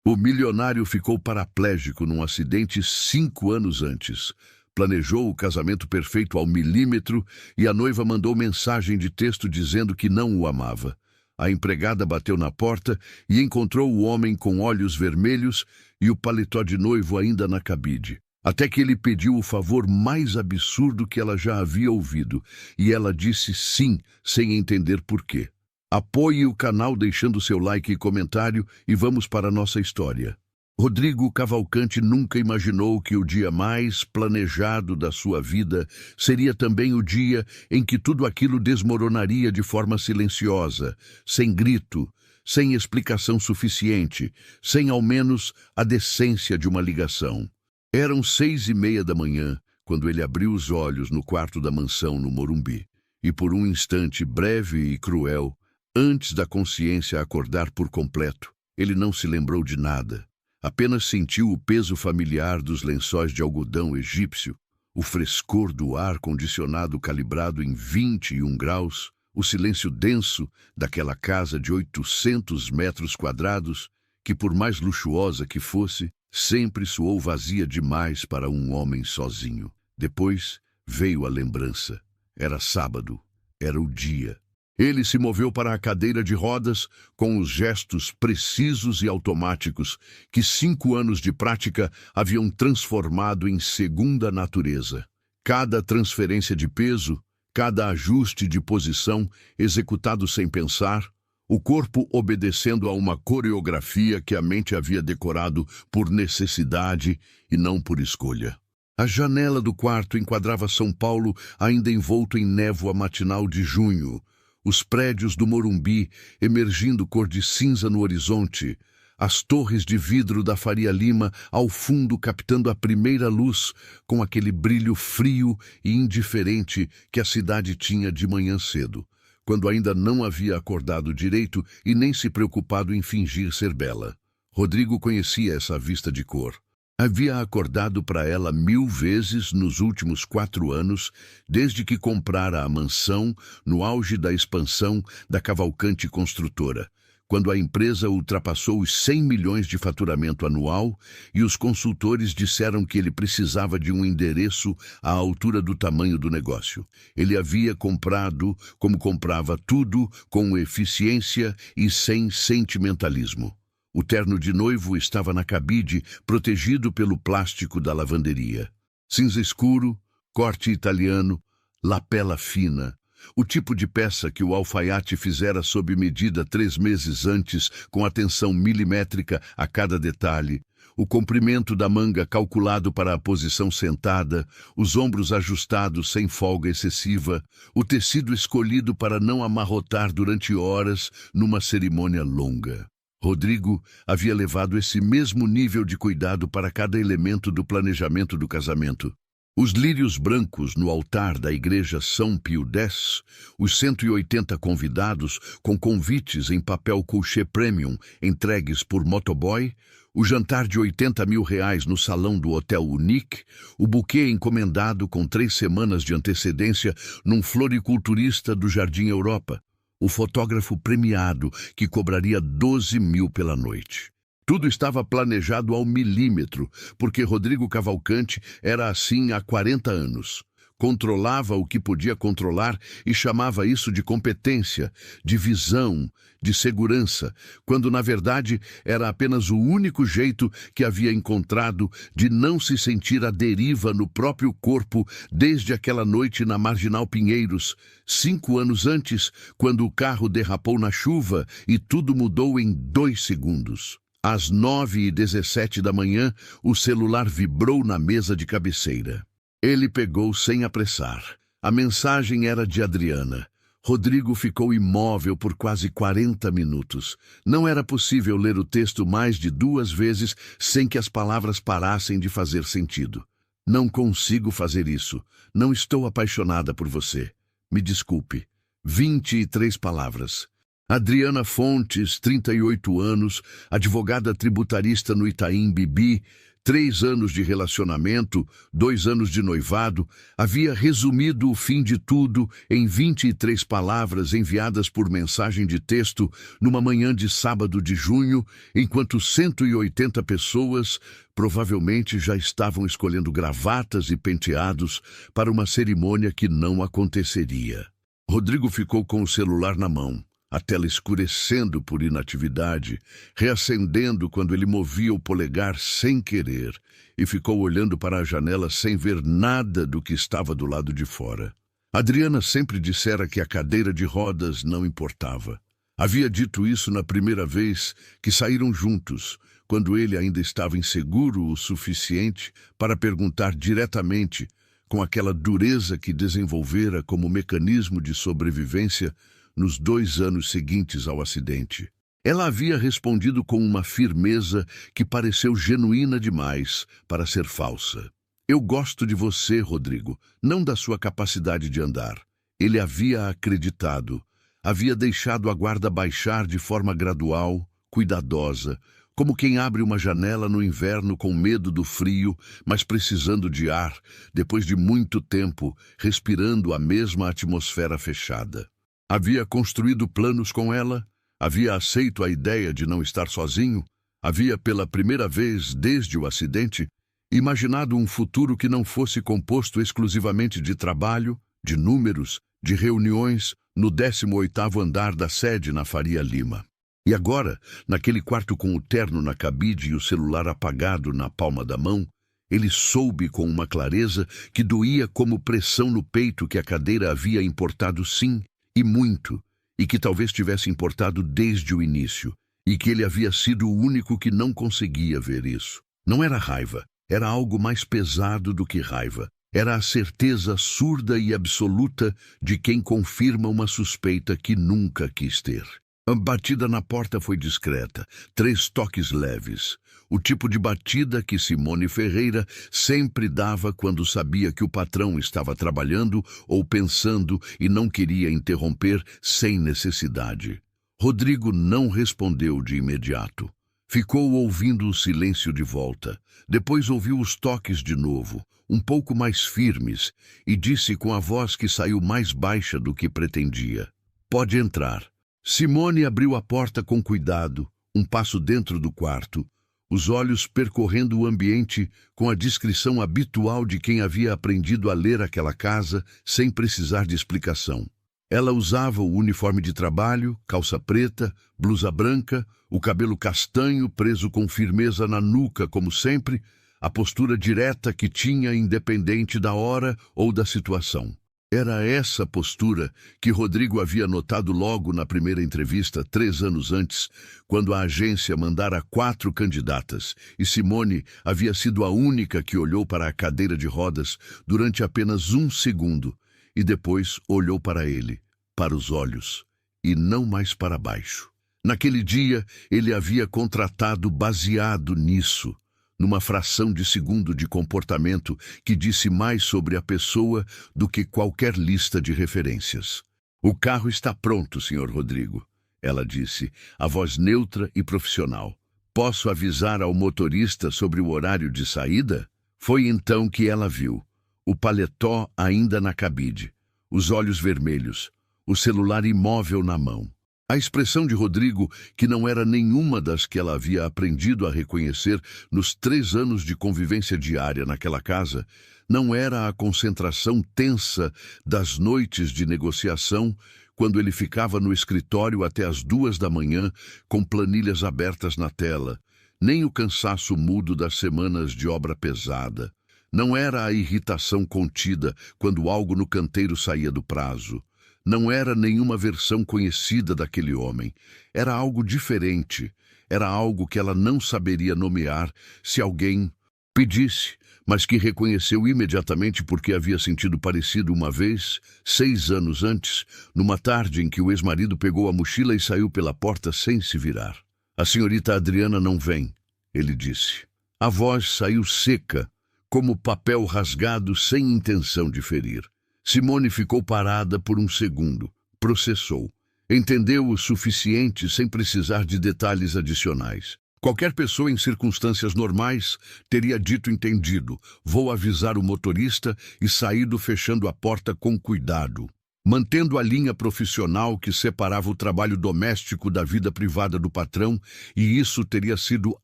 O milionário ficou paraplégico num acidente 5 anos antes. Planejou o casamento perfeito ao milímetro e a noiva mandou mensagem de texto dizendo que não o amava. A empregada bateu na porta e encontrou o homem com olhos vermelhos e o paletó de noivo ainda na cabide. Até que ele pediu o favor mais absurdo que ela já havia ouvido, e ela disse sim, sem entender por quê. Apoie o canal deixando seu like e comentário e vamos para a nossa história. Rodrigo Cavalcante nunca imaginou que o dia mais planejado da sua vida seria também o dia em que tudo aquilo desmoronaria de forma silenciosa, sem grito, sem explicação suficiente, sem ao menos a decência de uma ligação. Eram 6:30 da manhã, quando ele abriu os olhos no quarto da mansão no Morumbi. E por um instante breve e cruel, antes da consciência acordar por completo, ele não se lembrou de nada. Apenas sentiu o peso familiar dos lençóis de algodão egípcio, o frescor do ar-condicionado calibrado em 21 graus, o silêncio denso daquela casa de 800 metros quadrados, que por mais luxuosa que fosse, sempre soou vazia demais para um homem sozinho. Depois veio a lembrança. Era sábado, era o dia. Ele se moveu para a cadeira de rodas com os gestos precisos e automáticos que 5 anos de prática haviam transformado em segunda natureza. Cada transferência de peso, cada ajuste de posição executado sem pensar, o corpo obedecendo a uma coreografia que a mente havia decorado por necessidade e não por escolha. A janela do quarto enquadrava São Paulo ainda envolto em névoa matinal de junho, os prédios do Morumbi emergindo cor de cinza no horizonte, as torres de vidro da Faria Lima ao fundo captando a primeira luz com aquele brilho frio e indiferente que a cidade tinha de manhã cedo, quando ainda não havia acordado direito e nem se preocupado em fingir ser bela. Rodrigo conhecia essa vista de cor. Havia acordado para ela 1000 vezes nos últimos 4 anos, desde que comprara a mansão no auge da expansão da Cavalcante Construtora, quando a empresa ultrapassou os 100 milhões de faturamento anual e os consultores disseram que ele precisava de um endereço à altura do tamanho do negócio. Ele havia comprado, como comprava tudo, com eficiência e sem sentimentalismo. O terno de noivo estava na cabide, protegido pelo plástico da lavanderia. Cinza escuro, corte italiano, lapela fina. O tipo de peça que o alfaiate fizera sob medida 3 meses antes, com atenção milimétrica a cada detalhe. O comprimento da manga calculado para a posição sentada, os ombros ajustados sem folga excessiva, o tecido escolhido para não amarrotar durante horas numa cerimônia longa. Rodrigo havia levado esse mesmo nível de cuidado para cada elemento do planejamento do casamento. Os lírios brancos no altar da igreja São Pio X, os 180 convidados com convites em papel couché premium entregues por motoboy, o jantar de R$80 mil no salão do Hotel Unique, o buquê encomendado com 3 semanas de antecedência num floriculturista do Jardim Europa, o fotógrafo premiado que cobraria 12 mil pela noite. Tudo estava planejado ao milímetro, porque Rodrigo Cavalcante era assim há 40 anos. Controlava o que podia controlar e chamava isso de competência, de visão, de segurança, quando na verdade era apenas o único jeito que havia encontrado de não se sentir à deriva no próprio corpo desde aquela noite na Marginal Pinheiros, 5 anos antes, quando o carro derrapou na chuva e tudo mudou em 2 segundos. Às 9h17 da manhã, o celular vibrou na mesa de cabeceira. Ele pegou sem apressar. A mensagem era de Adriana. Rodrigo ficou imóvel por quase 40 minutos. Não era possível ler o texto mais de 2 vezes sem que as palavras parassem de fazer sentido. Não consigo fazer isso. Não estou apaixonada por você. Me desculpe. 23 palavras. Adriana Fontes, 38 anos, advogada tributarista no Itaim Bibi, 3 anos de relacionamento, 2 anos de noivado, havia resumido o fim de tudo em 23 palavras enviadas por mensagem de texto numa manhã de sábado de junho, enquanto 180 pessoas provavelmente já estavam escolhendo gravatas e penteados para uma cerimônia que não aconteceria. Rodrigo ficou com o celular na mão, a tela escurecendo por inatividade, reacendendo quando ele movia o polegar sem querer, e ficou olhando para a janela sem ver nada do que estava do lado de fora. Adriana sempre dissera que a cadeira de rodas não importava. Havia dito isso na primeira vez que saíram juntos, quando ele ainda estava inseguro o suficiente para perguntar diretamente, com aquela dureza que desenvolvera como mecanismo de sobrevivência nos 2 anos seguintes ao acidente. Ela havia respondido com uma firmeza que pareceu genuína demais para ser falsa. Eu gosto de você, Rodrigo, não da sua capacidade de andar. Ele havia acreditado, havia deixado a guarda baixar de forma gradual, cuidadosa, como quem abre uma janela no inverno com medo do frio, mas precisando de ar, depois de muito tempo, respirando a mesma atmosfera fechada. Havia construído planos com ela, havia aceito a ideia de não estar sozinho, havia, pela primeira vez desde o acidente, imaginado um futuro que não fosse composto exclusivamente de trabalho, de números, de reuniões no 18º andar da sede na Faria Lima. E agora, naquele quarto com o terno na cabide e o celular apagado na palma da mão, ele soube com uma clareza que doía como pressão no peito que a cadeira havia importado sim, e muito, e que talvez tivesse importado desde o início, e que ele havia sido o único que não conseguia ver isso. Não era raiva, era algo mais pesado do que raiva. Era a certeza surda e absoluta de quem confirma uma suspeita que nunca quis ter. A batida na porta foi discreta, 3 toques leves. O tipo de batida que Simone Ferreira sempre dava quando sabia que o patrão estava trabalhando ou pensando e não queria interromper sem necessidade. Rodrigo não respondeu de imediato. Ficou ouvindo o silêncio de volta. Depois ouviu os toques de novo, um pouco mais firmes, e disse com a voz que saiu mais baixa do que pretendia: "Pode entrar." Simone abriu a porta com cuidado, um passo dentro do quarto, os olhos percorrendo o ambiente com a discrição habitual de quem havia aprendido a ler aquela casa sem precisar de explicação. Ela usava o uniforme de trabalho, calça preta, blusa branca, o cabelo castanho preso com firmeza na nuca, como sempre, a postura direta que tinha independente da hora ou da situação. Era essa postura que Rodrigo havia notado logo na primeira entrevista, 3 anos antes, quando a agência mandara 4 candidatas, e Simone havia sido a única que olhou para a cadeira de rodas durante apenas 1 segundo, e depois olhou para ele, para os olhos, e não mais para baixo. Naquele dia, ele havia contratado baseado nisso, numa fração de segundo de comportamento que disse mais sobre a pessoa do que qualquer lista de referências. "O carro está pronto, Sr. Rodrigo," ela disse, a voz neutra e profissional. "Posso avisar ao motorista sobre o horário de saída?" Foi então que ela viu o paletó ainda na cabide, os olhos vermelhos, o celular imóvel na mão. A expressão de Rodrigo, que não era nenhuma das que ela havia aprendido a reconhecer nos 3 anos de convivência diária naquela casa, não era a concentração tensa das noites de negociação, quando ele ficava no escritório até as 2 da manhã, com planilhas abertas na tela, nem o cansaço mudo das semanas de obra pesada. Não era a irritação contida quando algo no canteiro saía do prazo. Não era nenhuma versão conhecida daquele homem. Era algo diferente. Era algo que ela não saberia nomear se alguém pedisse, mas que reconheceu imediatamente porque havia sentido parecido uma vez, 6 anos antes, numa tarde em que o ex-marido pegou a mochila e saiu pela porta sem se virar. "A senhorita Adriana não vem," ele disse. A voz saiu seca, como papel rasgado sem intenção de ferir. Simone ficou parada por um segundo, processou. Entendeu o suficiente sem precisar de detalhes adicionais. Qualquer pessoa em circunstâncias normais teria dito entendido, vou avisar o motorista e saído fechando a porta com cuidado, mantendo a linha profissional que separava o trabalho doméstico da vida privada do patrão, e isso teria sido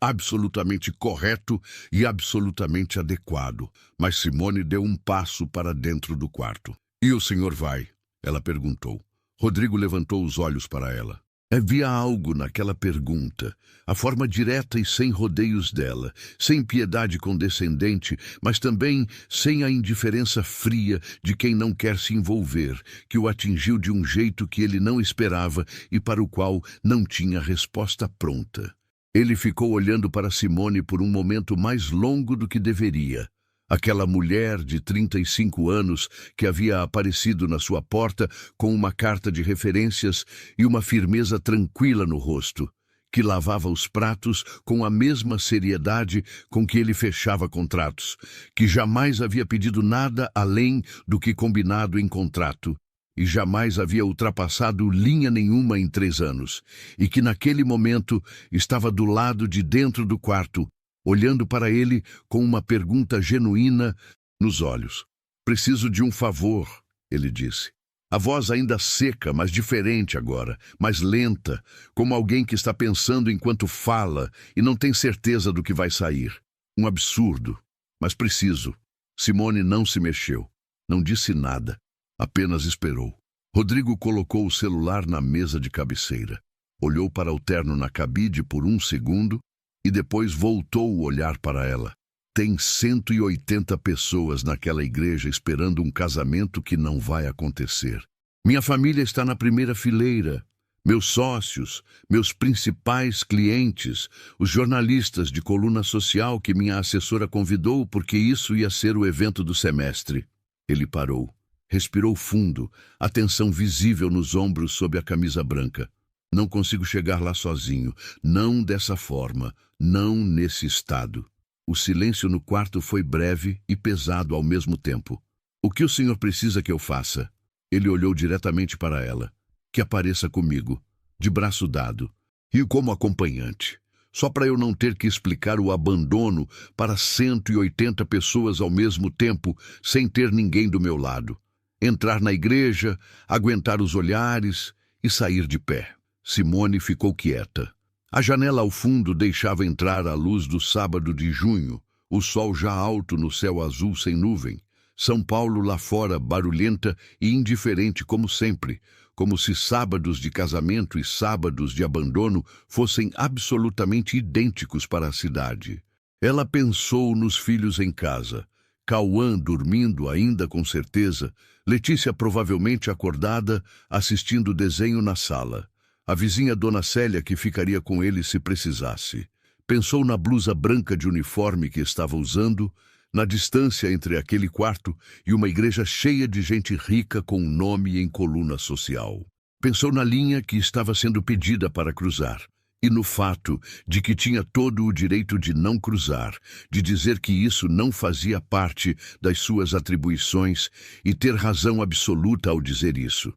absolutamente correto e absolutamente adequado. Mas Simone deu um passo para dentro do quarto. "E o senhor vai?" ela perguntou. Rodrigo levantou os olhos para ela. Havia algo naquela pergunta, a forma direta e sem rodeios dela, sem piedade condescendente, mas também sem a indiferença fria de quem não quer se envolver, que o atingiu de um jeito que ele não esperava e para o qual não tinha resposta pronta. Ele ficou olhando para Simone por um momento mais longo do que deveria. Aquela mulher de 35 anos que havia aparecido na sua porta com uma carta de referências e uma firmeza tranquila no rosto, que lavava os pratos com a mesma seriedade com que ele fechava contratos, que jamais havia pedido nada além do que combinado em contrato, e jamais havia ultrapassado linha nenhuma em 3 anos, e que naquele momento estava do lado de dentro do quarto, olhando para ele com uma pergunta genuína nos olhos. "Preciso de um favor", ele disse. A voz ainda seca, mas diferente agora, mais lenta, como alguém que está pensando enquanto fala e não tem certeza do que vai sair. Um absurdo, mas preciso. Simone não se mexeu, não disse nada, apenas esperou. Rodrigo colocou o celular na mesa de cabeceira, olhou para o terno na cabide por um segundo, e depois voltou o olhar para ela. Tem 180 pessoas naquela igreja esperando um casamento que não vai acontecer. Minha família está na primeira fileira. Meus sócios, meus principais clientes, os jornalistas de coluna social que minha assessora convidou porque isso ia ser o evento do semestre. Ele parou, respirou fundo, a tensão visível nos ombros sob a camisa branca. Não consigo chegar lá sozinho, não dessa forma, não nesse estado. O silêncio no quarto foi breve e pesado ao mesmo tempo. "O que o senhor precisa que eu faça?" Ele olhou diretamente para ela. "Que apareça comigo, de braço dado, e como acompanhante, só para eu não ter que explicar o abandono para 180 pessoas ao mesmo tempo, sem ter ninguém do meu lado. Entrar na igreja, aguentar os olhares e sair de pé." Simone ficou quieta. A janela ao fundo deixava entrar a luz do sábado de junho, o sol já alto no céu azul sem nuvem. São Paulo lá fora, barulhenta e indiferente como sempre, como se sábados de casamento e sábados de abandono fossem absolutamente idênticos para a cidade. Ela pensou nos filhos em casa. Cauã dormindo ainda com certeza, Letícia provavelmente acordada, assistindo desenho na sala. A vizinha Dona Célia que ficaria com ele se precisasse. Pensou na blusa branca de uniforme que estava usando, na distância entre aquele quarto e uma igreja cheia de gente rica com um nome em coluna social. Pensou na linha que estava sendo pedida para cruzar, e no fato de que tinha todo o direito de não cruzar, de dizer que isso não fazia parte das suas atribuições e ter razão absoluta ao dizer isso.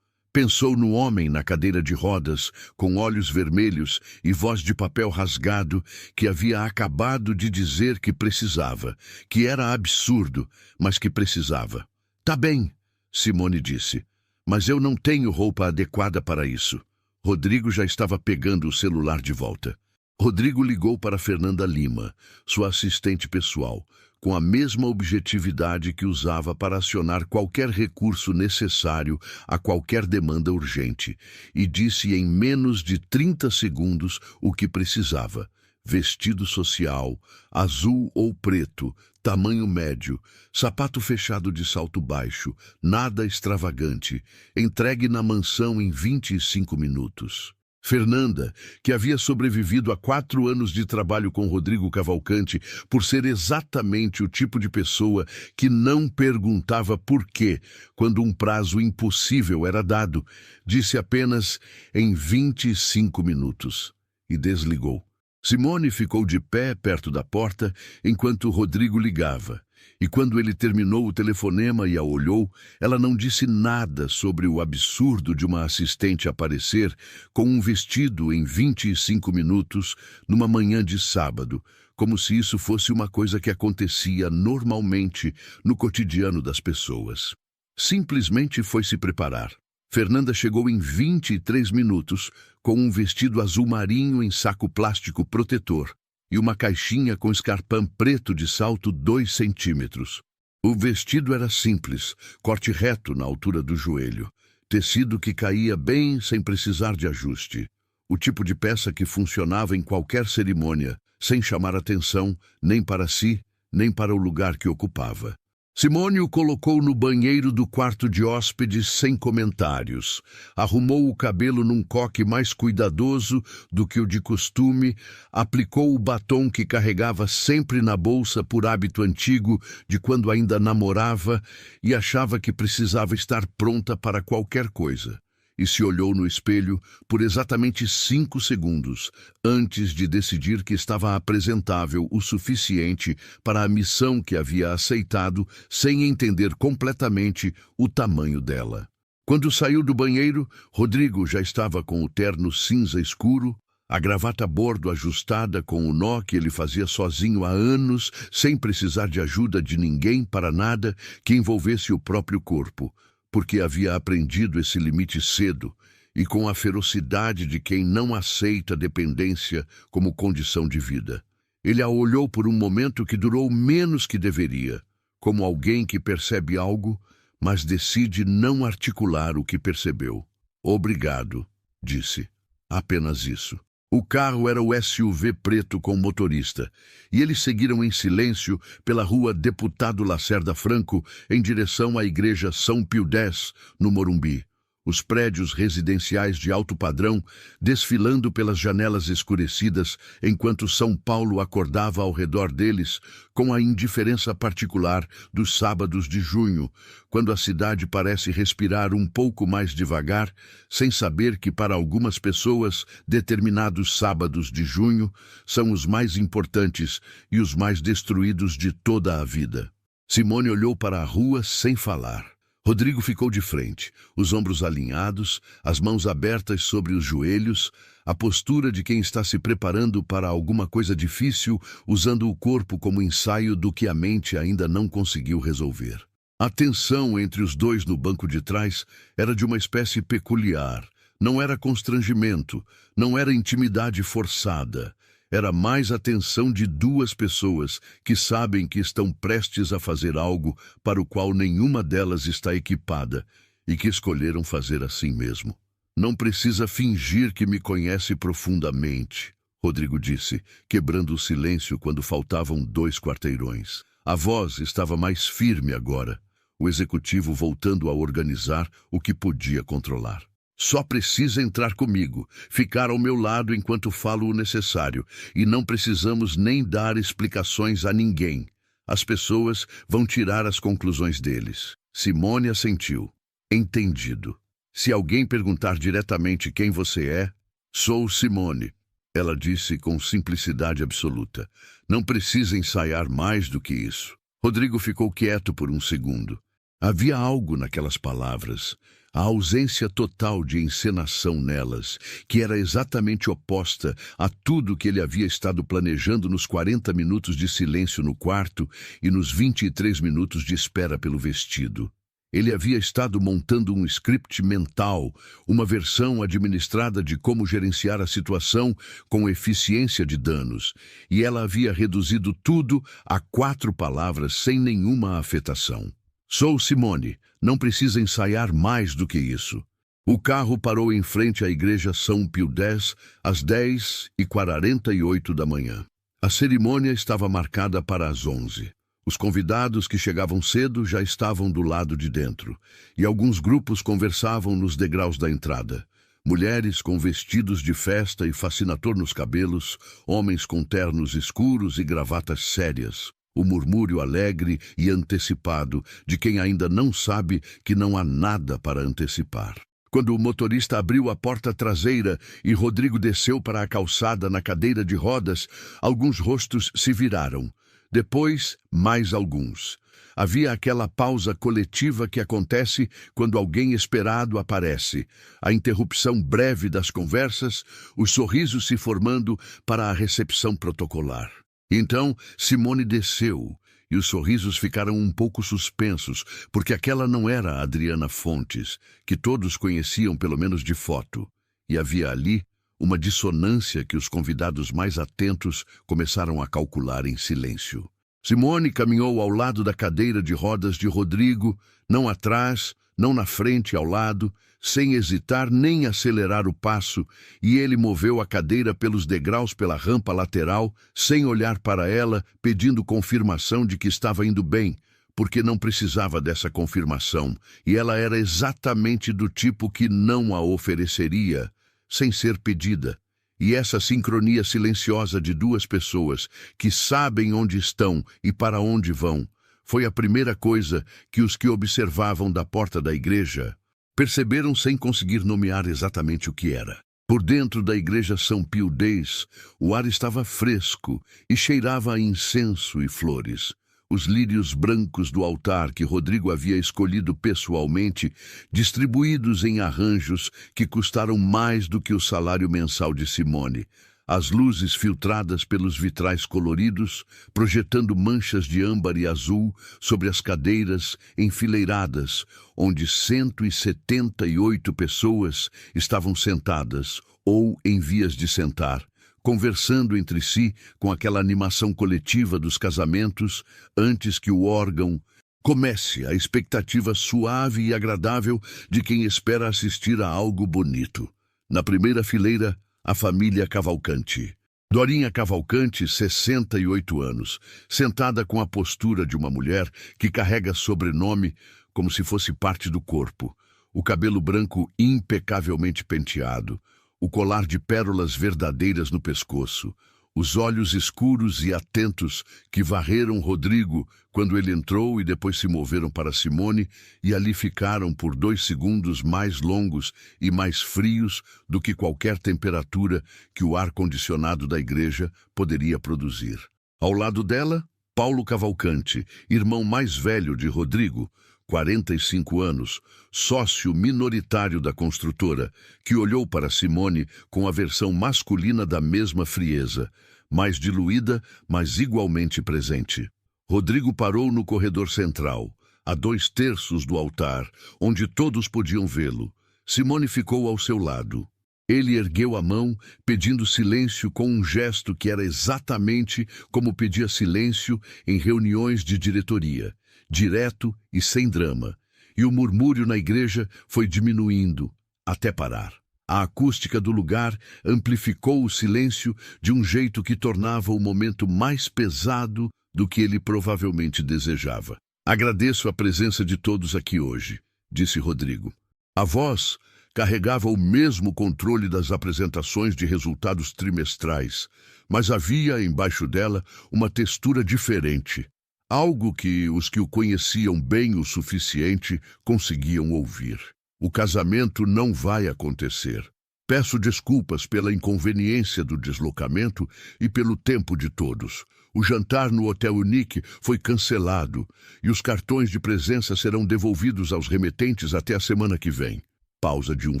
Pensou no homem na cadeira de rodas, com olhos vermelhos e voz de papel rasgado, que havia acabado de dizer que precisava, que era absurdo, mas que precisava. "Tá bem", Simone disse, "mas eu não tenho roupa adequada para isso." Rodrigo já estava pegando o celular de volta. Rodrigo ligou para Fernanda Lima, sua assistente pessoal, com a mesma objetividade que usava para acionar qualquer recurso necessário a qualquer demanda urgente, e disse em menos de 30 segundos o que precisava. Vestido social, azul ou preto, tamanho médio, sapato fechado de salto baixo, nada extravagante, entregue na mansão em 25 minutos. Fernanda, que havia sobrevivido a 4 anos de trabalho com Rodrigo Cavalcante por ser exatamente o tipo de pessoa que não perguntava por quê quando um prazo impossível era dado, disse apenas em 25 minutos e desligou. Simone ficou de pé perto da porta enquanto Rodrigo ligava, E quando ele terminou o telefonema e a olhou, ela não disse nada sobre o absurdo de uma assistente aparecer com um vestido em 25 minutos numa manhã de sábado, como se isso fosse uma coisa que acontecia normalmente no cotidiano das pessoas. Simplesmente foi se preparar. Fernanda chegou em 23 minutos com um vestido azul marinho em saco plástico protetor e uma caixinha com escarpão preto de salto 2 centímetros. O vestido era simples, corte reto na altura do joelho, tecido que caía bem sem precisar de ajuste. O tipo de peça que funcionava em qualquer cerimônia, sem chamar atenção nem para si, nem para o lugar que ocupava. Simone o colocou no banheiro do quarto de hóspedes sem comentários. Arrumou o cabelo num coque mais cuidadoso do que o de costume, aplicou o batom que carregava sempre na bolsa por hábito antigo de quando ainda namorava e achava que precisava estar pronta para qualquer coisa. E se olhou no espelho por exatamente 5 segundos, antes de decidir que estava apresentável o suficiente para a missão que havia aceitado, sem entender completamente o tamanho dela. Quando saiu do banheiro, Rodrigo já estava com o terno cinza escuro, a gravata bordo ajustada com o nó que ele fazia sozinho há anos, sem precisar de ajuda de ninguém para nada que envolvesse o próprio corpo, porque havia aprendido esse limite cedo e com a ferocidade de quem não aceita dependência como condição de vida. Ele a olhou por um momento que durou menos que deveria, como alguém que percebe algo, mas decide não articular o que percebeu. "Obrigado", disse. Apenas isso. O carro era o SUV preto com motorista, e eles seguiram em silêncio pela rua Deputado Lacerda Franco em direção à Igreja São Pio X, no Morumbi. Os prédios residenciais de alto padrão desfilando pelas janelas escurecidas enquanto São Paulo acordava ao redor deles com a indiferença particular dos sábados de junho, quando a cidade parece respirar um pouco mais devagar, sem saber que para algumas pessoas determinados sábados de junho são os mais importantes e os mais destruídos de toda a vida. Simone olhou para a rua sem falar. Rodrigo ficou de frente, os ombros alinhados, as mãos abertas sobre os joelhos, a postura de quem está se preparando para alguma coisa difícil, usando o corpo como ensaio do que a mente ainda não conseguiu resolver. A tensão entre os dois no banco de trás era de uma espécie peculiar. Não era constrangimento, não era intimidade forçada. Era mais a tensão de duas pessoas que sabem que estão prestes a fazer algo para o qual nenhuma delas está equipada e que escolheram fazer assim mesmo. "Não precisa fingir que me conhece profundamente", Rodrigo disse, quebrando o silêncio quando faltavam 2 quarteirões. A voz estava mais firme agora, o executivo voltando a organizar o que podia controlar. "Só precisa entrar comigo, ficar ao meu lado enquanto falo o necessário, e não precisamos nem dar explicações a ninguém. As pessoas vão tirar as conclusões deles." Simone assentiu. "Entendido. Se alguém perguntar diretamente quem você é, sou Simone", ela disse com simplicidade absoluta. "Não precisa ensaiar mais do que isso." Rodrigo ficou quieto por um segundo. Havia algo naquelas palavras, a ausência total de encenação nelas, que era exatamente oposta a tudo que ele havia estado planejando nos 40 minutos de silêncio no quarto e nos 23 minutos de espera pelo vestido. Ele havia estado montando um script mental, uma versão administrada de como gerenciar a situação com eficiência de danos, e ela havia reduzido tudo a 4 palavras sem nenhuma afetação. "Sou Simone, não precisa ensaiar mais do que isso." O carro parou em frente à Igreja São Pio X às 10h48 da manhã. A cerimônia estava marcada para as 11. Os convidados que chegavam cedo já estavam do lado de dentro, e alguns grupos conversavam nos degraus da entrada. Mulheres com vestidos de festa e fascinator nos cabelos, homens com ternos escuros e gravatas sérias. O murmúrio alegre e antecipado de quem ainda não sabe que não há nada para antecipar. Quando o motorista abriu a porta traseira e Rodrigo desceu para a calçada na cadeira de rodas, alguns rostos se viraram. Depois, mais alguns. Havia aquela pausa coletiva que acontece quando alguém esperado aparece, a interrupção breve das conversas, os sorrisos se formando para a recepção protocolar. Então, Simone desceu, e os sorrisos ficaram um pouco suspensos, porque aquela não era a Adriana Fontes, que todos conheciam pelo menos de foto. E havia ali uma dissonância que os convidados mais atentos começaram a calcular em silêncio. Simone caminhou ao lado da cadeira de rodas de Rodrigo, não atrás, não na frente, ao lado, sem hesitar nem acelerar o passo, e ele moveu a cadeira pelos degraus pela rampa lateral, sem olhar para ela, pedindo confirmação de que estava indo bem, porque não precisava dessa confirmação, e ela era exatamente do tipo que não a ofereceria, sem ser pedida. E essa sincronia silenciosa de duas pessoas que sabem onde estão e para onde vão foi a primeira coisa que os que observavam da porta da igreja perceberam sem conseguir nomear exatamente o que era. Por dentro da igreja São Pio X, o ar estava fresco e cheirava a incenso e flores. Os lírios brancos do altar que Rodrigo havia escolhido pessoalmente, distribuídos em arranjos que custaram mais do que o salário mensal de Simone. As luzes filtradas pelos vitrais coloridos, projetando manchas de âmbar e azul sobre as cadeiras enfileiradas, onde 178 pessoas estavam sentadas ou em vias de sentar, conversando entre si com aquela animação coletiva dos casamentos antes que o órgão comece, a expectativa suave e agradável de quem espera assistir a algo bonito. Na primeira fileira, a família Cavalcanti. Dorinha Cavalcanti, 68 anos, sentada com a postura de uma mulher que carrega sobrenome como se fosse parte do corpo, o cabelo branco impecavelmente penteado, o colar de pérolas verdadeiras no pescoço, os olhos escuros e atentos que varreram Rodrigo quando ele entrou e depois se moveram para Simone e ali ficaram por 2 segundos mais longos e mais frios do que qualquer temperatura que o ar-condicionado da igreja poderia produzir. Ao lado dela, Paulo Cavalcanti, irmão mais velho de Rodrigo, 45 anos, sócio minoritário da construtora, que olhou para Simone com a versão masculina da mesma frieza, mais diluída, mas igualmente presente. Rodrigo parou no corredor central, a 2/3 do altar, onde todos podiam vê-lo. Simone ficou ao seu lado. Ele ergueu a mão, pedindo silêncio com um gesto que era exatamente como pedia silêncio em reuniões de diretoria, direto e sem drama, e o murmúrio na igreja foi diminuindo, até parar. A acústica do lugar amplificou o silêncio de um jeito que tornava o momento mais pesado do que ele provavelmente desejava. Agradeço a presença de todos aqui hoje, disse Rodrigo. A voz carregava o mesmo controle das apresentações de resultados trimestrais, mas havia embaixo dela uma textura diferente, algo que os que o conheciam bem o suficiente conseguiam ouvir. O casamento não vai acontecer. Peço desculpas pela inconveniência do deslocamento e pelo tempo de todos. O jantar no Hotel Unique foi cancelado e os cartões de presença serão devolvidos aos remetentes até a semana que vem. Pausa de 1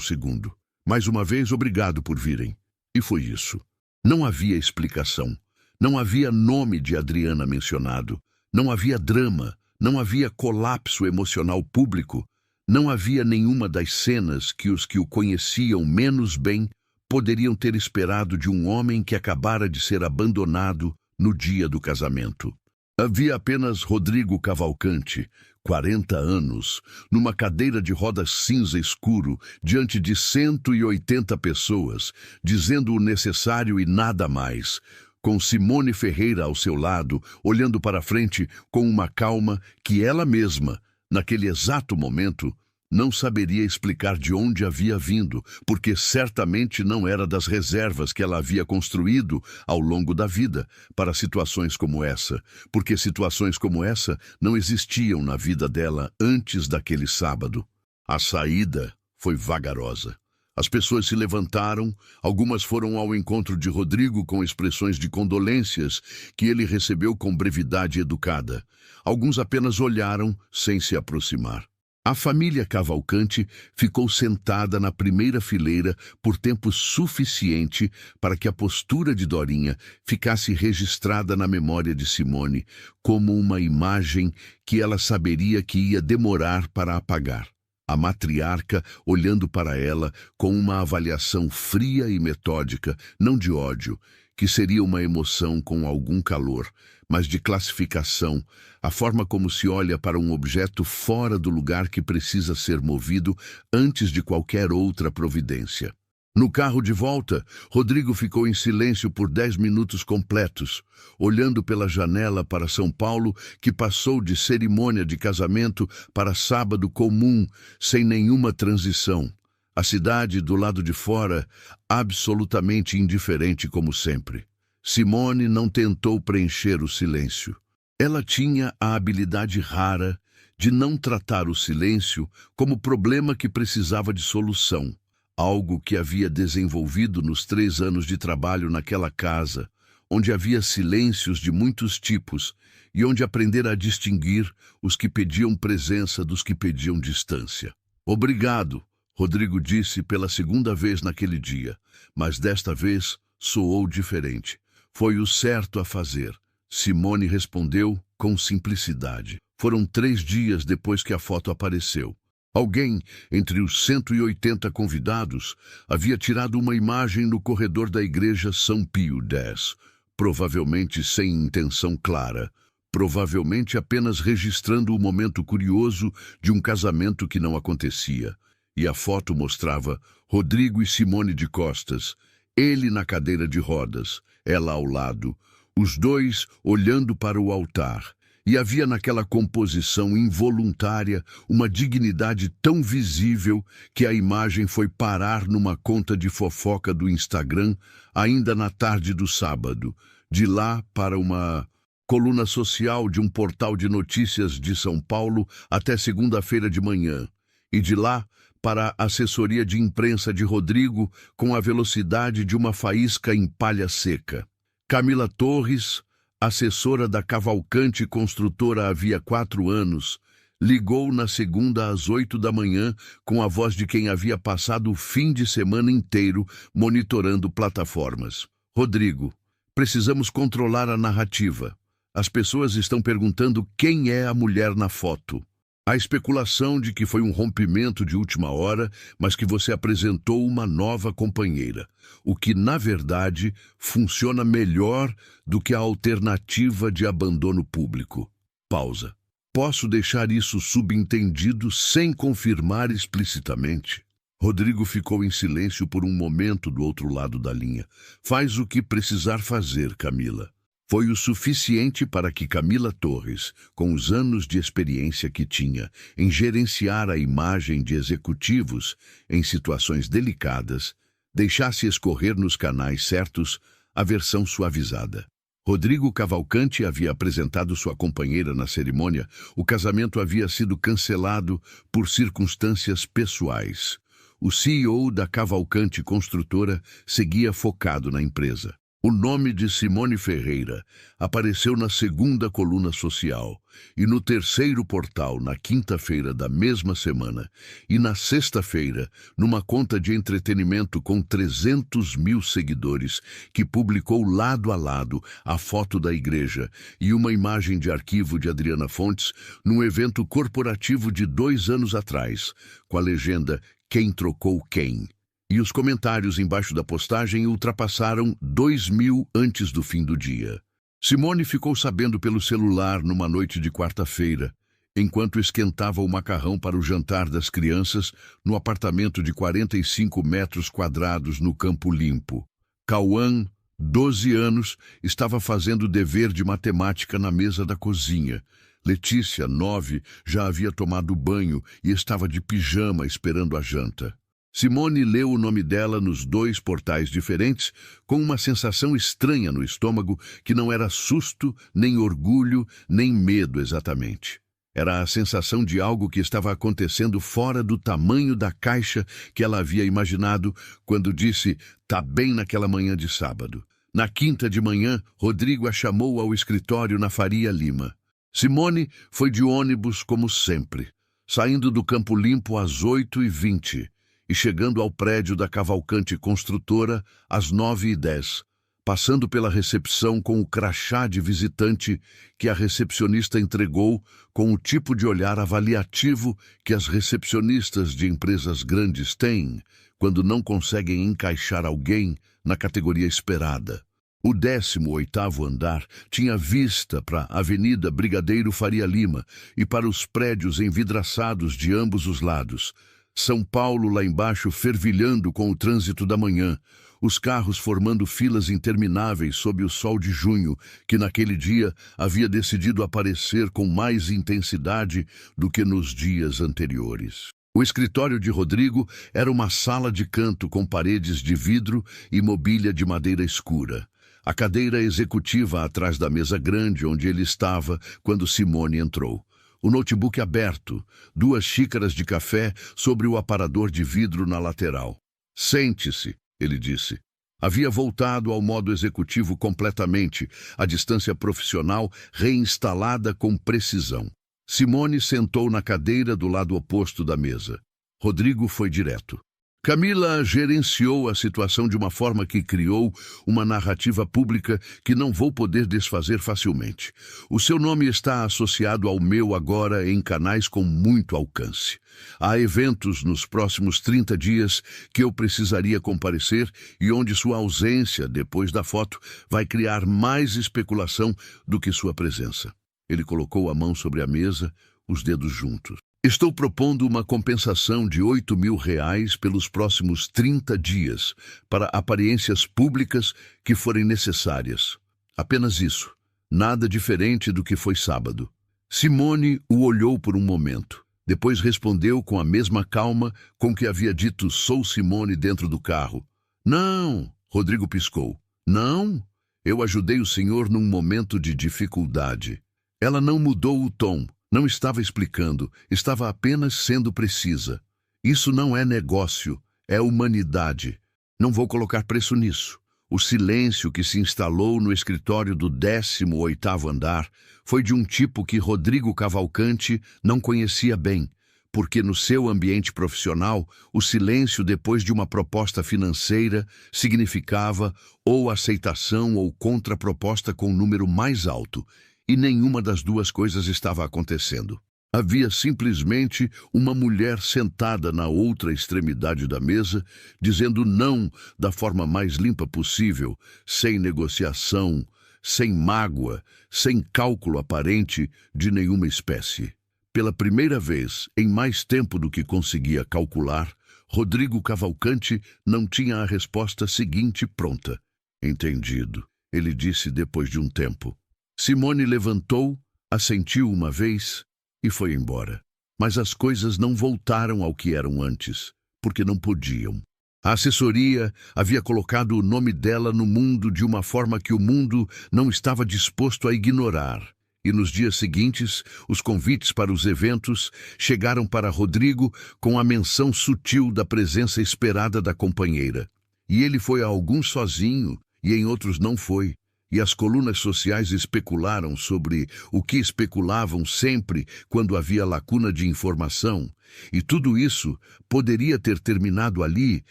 segundo. Mais uma vez, obrigado por virem. E foi isso. Não havia explicação. Não havia nome de Adriana mencionado. Não havia drama. Não havia colapso emocional público. Não havia nenhuma das cenas que os que o conheciam menos bem poderiam ter esperado de um homem que acabara de ser abandonado no dia do casamento. Havia apenas Rodrigo Cavalcanti, 40 anos, numa cadeira de rodas cinza escuro, diante de 180 pessoas, dizendo o necessário e nada mais, com Simone Ferreira ao seu lado, olhando para frente com uma calma que ela mesma, naquele exato momento, não saberia explicar de onde havia vindo, porque certamente não era das reservas que ela havia construído ao longo da vida para situações como essa, porque situações como essa não existiam na vida dela antes daquele sábado. A saída foi vagarosa. As pessoas se levantaram, algumas foram ao encontro de Rodrigo com expressões de condolências que ele recebeu com brevidade educada. Alguns apenas olharam sem se aproximar. A família Cavalcante ficou sentada na primeira fileira por tempo suficiente para que a postura de Dorinha ficasse registrada na memória de Simone como uma imagem que ela saberia que ia demorar para apagar. A matriarca olhando para ela com uma avaliação fria e metódica, não de ódio, que seria uma emoção com algum calor, mas de classificação, a forma como se olha para um objeto fora do lugar que precisa ser movido antes de qualquer outra providência. No carro de volta, Rodrigo ficou em silêncio por 10 minutos completos, olhando pela janela para São Paulo, que passou de cerimônia de casamento para sábado comum, sem nenhuma transição. A cidade do lado de fora, absolutamente indiferente como sempre. Simone não tentou preencher o silêncio. Ela tinha a habilidade rara de não tratar o silêncio como problema que precisava de solução. Algo que havia desenvolvido nos 3 anos de trabalho naquela casa, onde havia silêncios de muitos tipos e onde aprendera a distinguir os que pediam presença dos que pediam distância. Obrigado, Rodrigo disse pela segunda vez naquele dia, mas desta vez soou diferente. Foi o certo a fazer. Simone respondeu com simplicidade. Foram 3 dias depois que a foto apareceu. Alguém, entre os 180 convidados, havia tirado uma imagem no corredor da igreja São Pio X, provavelmente sem intenção clara, provavelmente apenas registrando o momento curioso de um casamento que não acontecia. E a foto mostrava Rodrigo e Simone de costas, ele na cadeira de rodas, ela ao lado, os dois olhando para o altar. E havia naquela composição involuntária uma dignidade tão visível que a imagem foi parar numa conta de fofoca do Instagram ainda na tarde do sábado, de lá para uma coluna social de um portal de notícias de São Paulo até segunda-feira de manhã, e de lá para a assessoria de imprensa de Rodrigo com a velocidade de uma faísca em palha seca. Camila Torres, assessora da Cavalcante Construtora havia 4 anos, ligou na segunda às 8 da manhã com a voz de quem havia passado o fim de semana inteiro monitorando plataformas. Rodrigo, precisamos controlar a narrativa. As pessoas estão perguntando quem é a mulher na foto. Há especulação de que foi um rompimento de última hora, mas que você apresentou uma nova companheira, o que, na verdade, funciona melhor do que a alternativa de abandono público. Pausa. Posso deixar isso subentendido sem confirmar explicitamente? Rodrigo ficou em silêncio por um momento do outro lado da linha. Faz o que precisar fazer, Camila. Foi o suficiente para que Camila Torres, com os anos de experiência que tinha em gerenciar a imagem de executivos em situações delicadas, deixasse escorrer nos canais certos a versão suavizada. Rodrigo Cavalcante havia apresentado sua companheira na cerimônia. O casamento havia sido cancelado por circunstâncias pessoais. O CEO da Cavalcante Construtora seguia focado na empresa. O nome de Simone Ferreira apareceu na segunda coluna social e no terceiro portal na quinta-feira da mesma semana e na sexta-feira numa conta de entretenimento com 300 mil seguidores que publicou lado a lado a foto da igreja e uma imagem de arquivo de Adriana Fontes num evento corporativo de 2 anos atrás, com a legenda "Quem trocou quem?". E os comentários embaixo da postagem ultrapassaram 2.000 antes do fim do dia. Simone ficou sabendo pelo celular numa noite de quarta-feira, enquanto esquentava o macarrão para o jantar das crianças no apartamento de 45 metros quadrados no Campo Limpo. Cauã, 12 anos, estava fazendo o dever de matemática na mesa da cozinha. Letícia, 9, já havia tomado banho e estava de pijama esperando a janta. Simone leu o nome dela nos 2 portais diferentes, com uma sensação estranha no estômago que não era susto, nem orgulho, nem medo exatamente. Era a sensação de algo que estava acontecendo fora do tamanho da caixa que ela havia imaginado quando disse "tá bem" naquela manhã de sábado. Na quinta de manhã, Rodrigo a chamou ao escritório na Faria Lima. Simone foi de ônibus como sempre, saindo do Campo Limpo às 8h20 e chegando ao prédio da Cavalcante Construtora às 9h10, passando pela recepção com o crachá de visitante que a recepcionista entregou com o tipo de olhar avaliativo que as recepcionistas de empresas grandes têm quando não conseguem encaixar alguém na categoria esperada. O 18º andar tinha vista para a Avenida Brigadeiro Faria Lima e para os prédios envidraçados de ambos os lados. São Paulo lá embaixo fervilhando com o trânsito da manhã, os carros formando filas intermináveis sob o sol de junho, que naquele dia havia decidido aparecer com mais intensidade do que nos dias anteriores. O escritório de Rodrigo era uma sala de canto com paredes de vidro e mobília de madeira escura. A cadeira executiva atrás da mesa grande onde ele estava quando Simone entrou. O notebook aberto, 2 xícaras de café sobre o aparador de vidro na lateral. "Sente-se", ele disse. Havia voltado ao modo executivo completamente, a distância profissional reinstalada com precisão. Simone sentou na cadeira do lado oposto da mesa. Rodrigo foi direto. Camila gerenciou a situação de uma forma que criou uma narrativa pública que não vou poder desfazer facilmente. O seu nome está associado ao meu agora em canais com muito alcance. Há eventos nos próximos 30 dias que eu precisaria comparecer e onde sua ausência, depois da foto, vai criar mais especulação do que sua presença. Ele colocou a mão sobre a mesa, os dedos juntos. Estou propondo uma compensação de R$8.000 pelos próximos 30 dias para aparências públicas que forem necessárias. Apenas isso. Nada diferente do que foi sábado. Simone o olhou por um momento. Depois respondeu com a mesma calma com que havia dito "sou Simone" dentro do carro. "Não", Rodrigo piscou. "Não, eu ajudei o senhor num momento de dificuldade." Ela não mudou o tom. Não estava explicando, estava apenas sendo precisa. "Isso não é negócio, é humanidade. Não vou colocar preço nisso." O silêncio que se instalou no escritório do 18º andar foi de um tipo que Rodrigo Cavalcante não conhecia bem, porque no seu ambiente profissional, o silêncio depois de uma proposta financeira significava ou aceitação ou contraproposta com um número mais alto, e nenhuma das duas coisas estava acontecendo. Havia simplesmente uma mulher sentada na outra extremidade da mesa, dizendo não da forma mais limpa possível, sem negociação, sem mágoa, sem cálculo aparente de nenhuma espécie. Pela primeira vez, em mais tempo do que conseguia calcular, Rodrigo Cavalcante não tinha a resposta seguinte pronta. "Entendido", ele disse depois de um tempo. Simone levantou, assentiu uma vez e foi embora. Mas as coisas não voltaram ao que eram antes, porque não podiam. A assessoria havia colocado o nome dela no mundo de uma forma que o mundo não estava disposto a ignorar. E nos dias seguintes, os convites para os eventos chegaram para Rodrigo com a menção sutil da presença esperada da companheira. E ele foi a alguns sozinho, e em outros não foi. E as colunas sociais especularam sobre o que especulavam sempre quando havia lacuna de informação, e tudo isso poderia ter terminado ali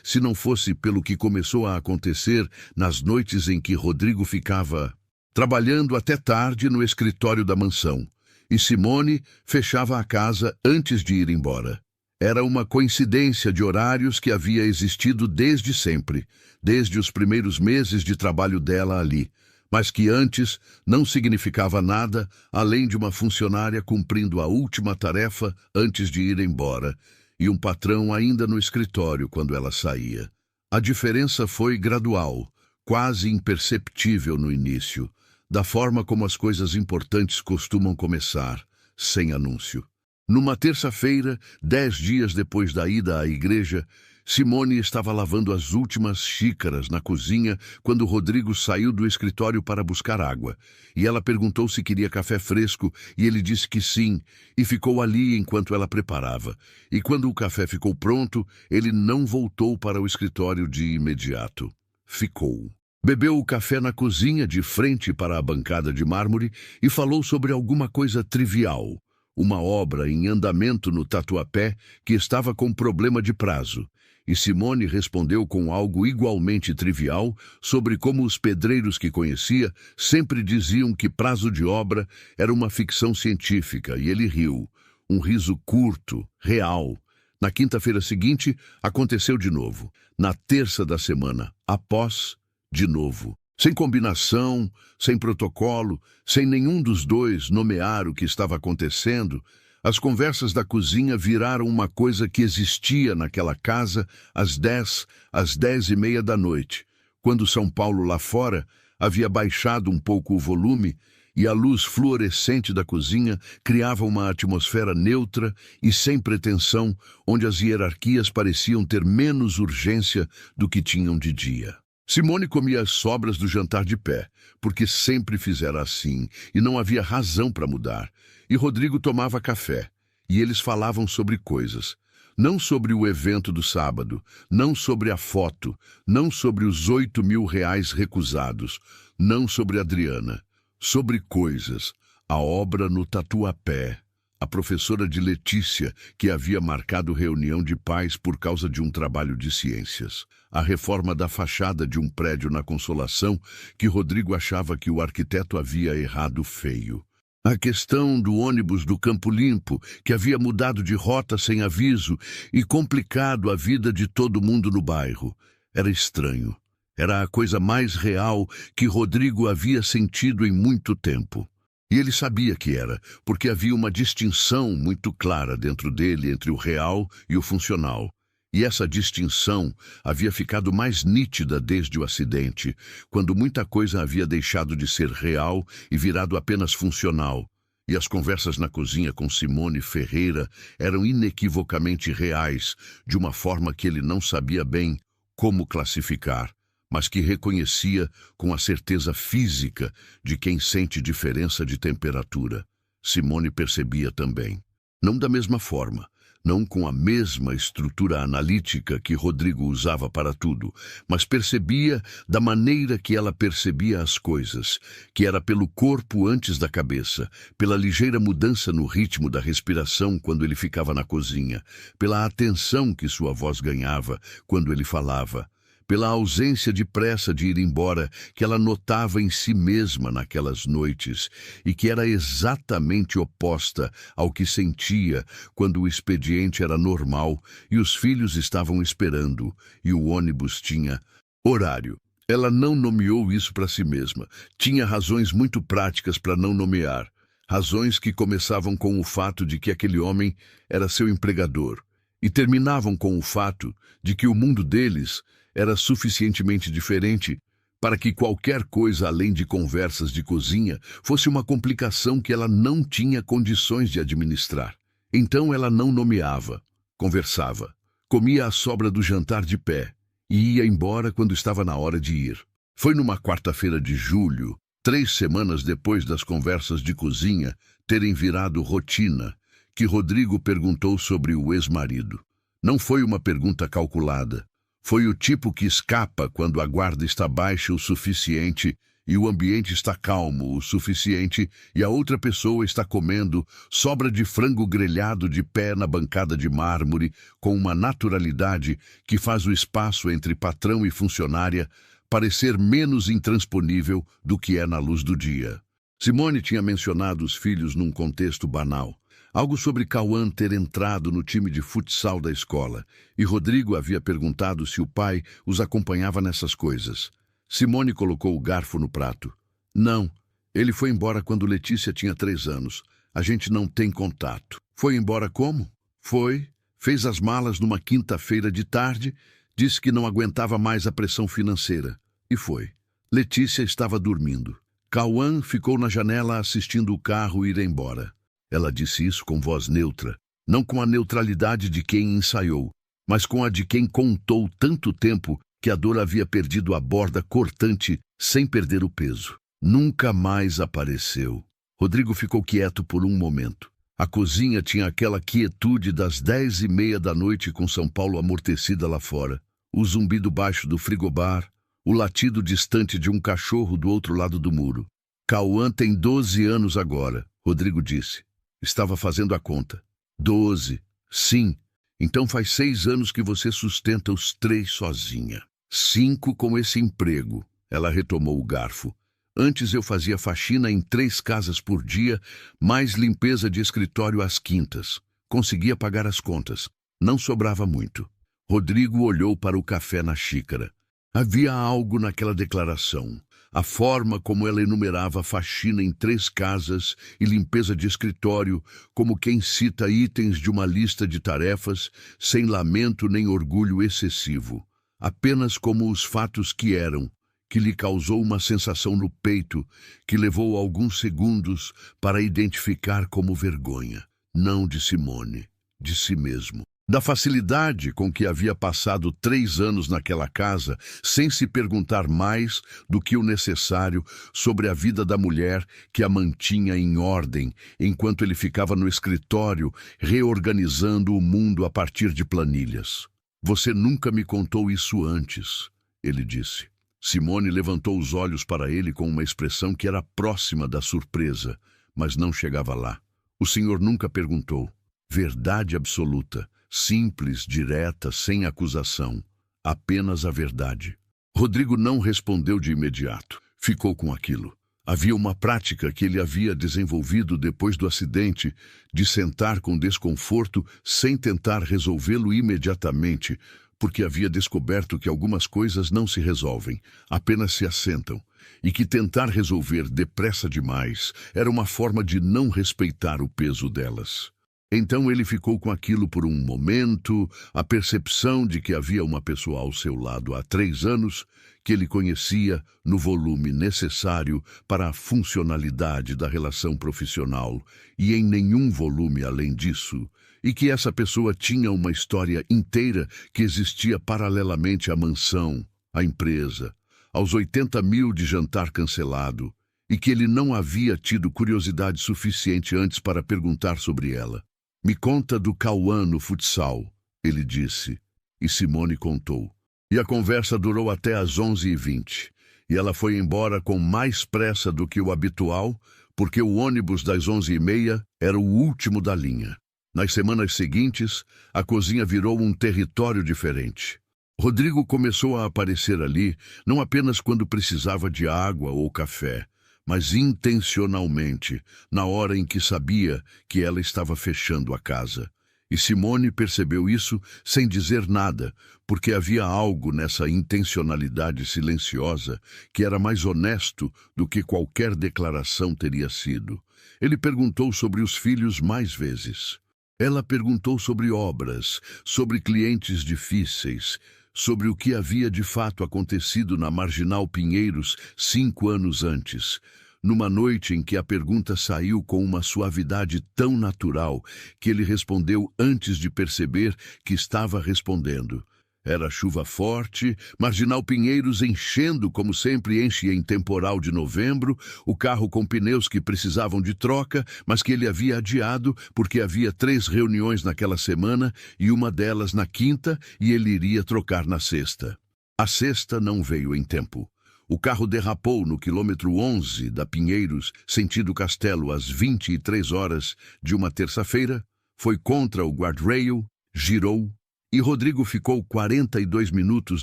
se não fosse pelo que começou a acontecer nas noites em que Rodrigo ficava trabalhando até tarde no escritório da mansão, e Simone fechava a casa antes de ir embora. Era uma coincidência de horários que havia existido desde sempre, desde os primeiros meses de trabalho dela ali, mas que antes não significava nada além de uma funcionária cumprindo a última tarefa antes de ir embora, e um patrão ainda no escritório quando ela saía. A diferença foi gradual, quase imperceptível no início, da forma como as coisas importantes costumam começar, sem anúncio. Numa terça-feira, 10 dias depois da ida à igreja, Simone estava lavando as últimas xícaras na cozinha quando Rodrigo saiu do escritório para buscar água. E ela perguntou se queria café fresco e ele disse que sim, e ficou ali enquanto ela preparava. E quando o café ficou pronto, ele não voltou para o escritório de imediato. Ficou. Bebeu o café na cozinha de frente para a bancada de mármore e falou sobre alguma coisa trivial. Uma obra em andamento no Tatuapé que estava com problema de prazo. E Simone respondeu com algo igualmente trivial sobre como os pedreiros que conhecia sempre diziam que prazo de obra era uma ficção científica, e ele riu. Um riso curto, real. Na quinta-feira seguinte, aconteceu de novo. Na terça da semana, após, de novo. Sem combinação, sem protocolo, sem nenhum dos dois nomear o que estava acontecendo, as conversas da cozinha viraram uma coisa que existia naquela casa às 10h30 da noite, quando São Paulo lá fora havia baixado um pouco o volume e a luz fluorescente da cozinha criava uma atmosfera neutra e sem pretensão, onde as hierarquias pareciam ter menos urgência do que tinham de dia. Simone comia as sobras do jantar de pé, porque sempre fizera assim, e não havia razão para mudar. E Rodrigo tomava café, e eles falavam sobre coisas. Não sobre o evento do sábado, não sobre a foto, não sobre os R$8.000 recusados, não sobre Adriana. Sobre coisas, a obra no Tatuapé, a professora de Letícia, que havia marcado reunião de pais por causa de um trabalho de ciências. A reforma da fachada de um prédio na Consolação, que Rodrigo achava que o arquiteto havia errado feio. A questão do ônibus do Campo Limpo, que havia mudado de rota sem aviso e complicado a vida de todo mundo no bairro. Era estranho. Era a coisa mais real que Rodrigo havia sentido em muito tempo. E ele sabia que era, porque havia uma distinção muito clara dentro dele entre o real e o funcional. E essa distinção havia ficado mais nítida desde o acidente, quando muita coisa havia deixado de ser real e virado apenas funcional. E as conversas na cozinha com Simone Ferreira eram inequivocamente reais, de uma forma que ele não sabia bem como classificar, mas que reconhecia com a certeza física de quem sente diferença de temperatura. Simone percebia também. Não da mesma forma, não com a mesma estrutura analítica que Rodrigo usava para tudo, mas percebia da maneira que ela percebia as coisas, que era pelo corpo antes da cabeça, pela ligeira mudança no ritmo da respiração quando ele ficava na cozinha, pela atenção que sua voz ganhava quando ele falava, pela ausência de pressa de ir embora que ela notava em si mesma naquelas noites e que era exatamente oposta ao que sentia quando o expediente era normal e os filhos estavam esperando e o ônibus tinha horário. Ela não nomeou isso para si mesma. Tinha razões muito práticas para não nomear. Razões que começavam com o fato de que aquele homem era seu empregador e terminavam com o fato de que o mundo deles era suficientemente diferente para que qualquer coisa além de conversas de cozinha fosse uma complicação que ela não tinha condições de administrar. Então ela não nomeava, conversava, comia a sobra do jantar de pé e ia embora quando estava na hora de ir. Foi numa quarta-feira de julho, 3 semanas depois das conversas de cozinha terem virado rotina, que Rodrigo perguntou sobre o ex-marido. Não foi uma pergunta calculada. Foi o tipo que escapa quando a guarda está baixa o suficiente e o ambiente está calmo o suficiente e a outra pessoa está comendo sobra de frango grelhado de pé na bancada de mármore com uma naturalidade que faz o espaço entre patrão e funcionária parecer menos intransponível do que é na luz do dia. Simone tinha mencionado os filhos num contexto banal. Algo sobre Cauã ter entrado no time de futsal da escola, e Rodrigo havia perguntado se o pai os acompanhava nessas coisas. Simone colocou o garfo no prato. Não, ele foi embora quando Letícia tinha 3 anos. A gente não tem contato. Foi embora como? Foi, fez as malas numa quinta-feira de tarde, disse que não aguentava mais a pressão financeira. E foi. Letícia estava dormindo. Cauã ficou na janela assistindo o carro ir embora. Ela disse isso com voz neutra, não com a neutralidade de quem ensaiou, mas com a de quem contou tanto tempo que a dor havia perdido a borda cortante sem perder o peso. Nunca mais apareceu. Rodrigo ficou quieto por um momento. A cozinha tinha aquela quietude das 10h30 da noite com São Paulo amortecida lá fora. O zumbido baixo do frigobar, o latido distante de um cachorro do outro lado do muro. Cauã tem 12 anos agora, Rodrigo disse. Estava fazendo a conta. 12. Sim. Então faz 6 anos que você sustenta os 3 sozinha. 5 com esse emprego. Ela retomou o garfo. Antes eu fazia faxina em 3 casas por dia, mais limpeza de escritório às quintas. Conseguia pagar as contas. Não sobrava muito. Rodrigo olhou para o café na xícara. Havia algo naquela declaração. A forma como ela enumerava faxina em 3 casas e limpeza de escritório, como quem cita itens de uma lista de tarefas, sem lamento nem orgulho excessivo. Apenas como os fatos que eram, que lhe causou uma sensação no peito, que levou alguns segundos para identificar como vergonha. Não de Simone, de si mesmo. Da facilidade com que havia passado 3 anos naquela casa, sem se perguntar mais do que o necessário sobre a vida da mulher que a mantinha em ordem, enquanto ele ficava no escritório, reorganizando o mundo a partir de planilhas. Você nunca me contou isso antes, ele disse. Simone levantou os olhos para ele com uma expressão que era próxima da surpresa, mas não chegava lá. O senhor nunca perguntou. Verdade absoluta. Simples, direta, sem acusação. Apenas a verdade. Rodrigo não respondeu de imediato. Ficou com aquilo. Havia uma prática que ele havia desenvolvido depois do acidente de sentar com desconforto sem tentar resolvê-lo imediatamente, porque havia descoberto que algumas coisas não se resolvem, apenas se assentam, e que tentar resolver depressa demais era uma forma de não respeitar o peso delas. Então ele ficou com aquilo por um momento, a percepção de que havia uma pessoa ao seu lado há 3 anos, que ele conhecia no volume necessário para a funcionalidade da relação profissional e em nenhum volume além disso, e que essa pessoa tinha uma história inteira que existia paralelamente à mansão, à empresa, aos 80 mil de jantar cancelado, e que ele não havia tido curiosidade suficiente antes para perguntar sobre ela. Me conta do Cauã no futsal, ele disse, e Simone contou. E a conversa durou até às 11h20, e ela foi embora com mais pressa do que o habitual, porque o ônibus das 11h30 era o último da linha. Nas semanas seguintes, a cozinha virou um território diferente. Rodrigo começou a aparecer ali, não apenas quando precisava de água ou café, mas intencionalmente, na hora em que sabia que ela estava fechando a casa. E Simone percebeu isso sem dizer nada, porque havia algo nessa intencionalidade silenciosa que era mais honesto do que qualquer declaração teria sido. Ele perguntou sobre os filhos mais vezes. Ela perguntou sobre obras, sobre clientes difíceis, sobre o que havia de fato acontecido na Marginal Pinheiros 5 anos antes, numa noite em que a pergunta saiu com uma suavidade tão natural que ele respondeu antes de perceber que estava respondendo. Era chuva forte, Marginal Pinheiros enchendo como sempre enche em temporal de novembro, o carro com pneus que precisavam de troca, mas que ele havia adiado porque havia 3 reuniões naquela semana e uma delas na quinta e ele iria trocar na sexta. A sexta não veio em tempo. O carro derrapou no quilômetro 11 da Pinheiros, sentido Castelo, às 23h de uma terça-feira, foi contra o guardrail, girou, e Rodrigo ficou 42 minutos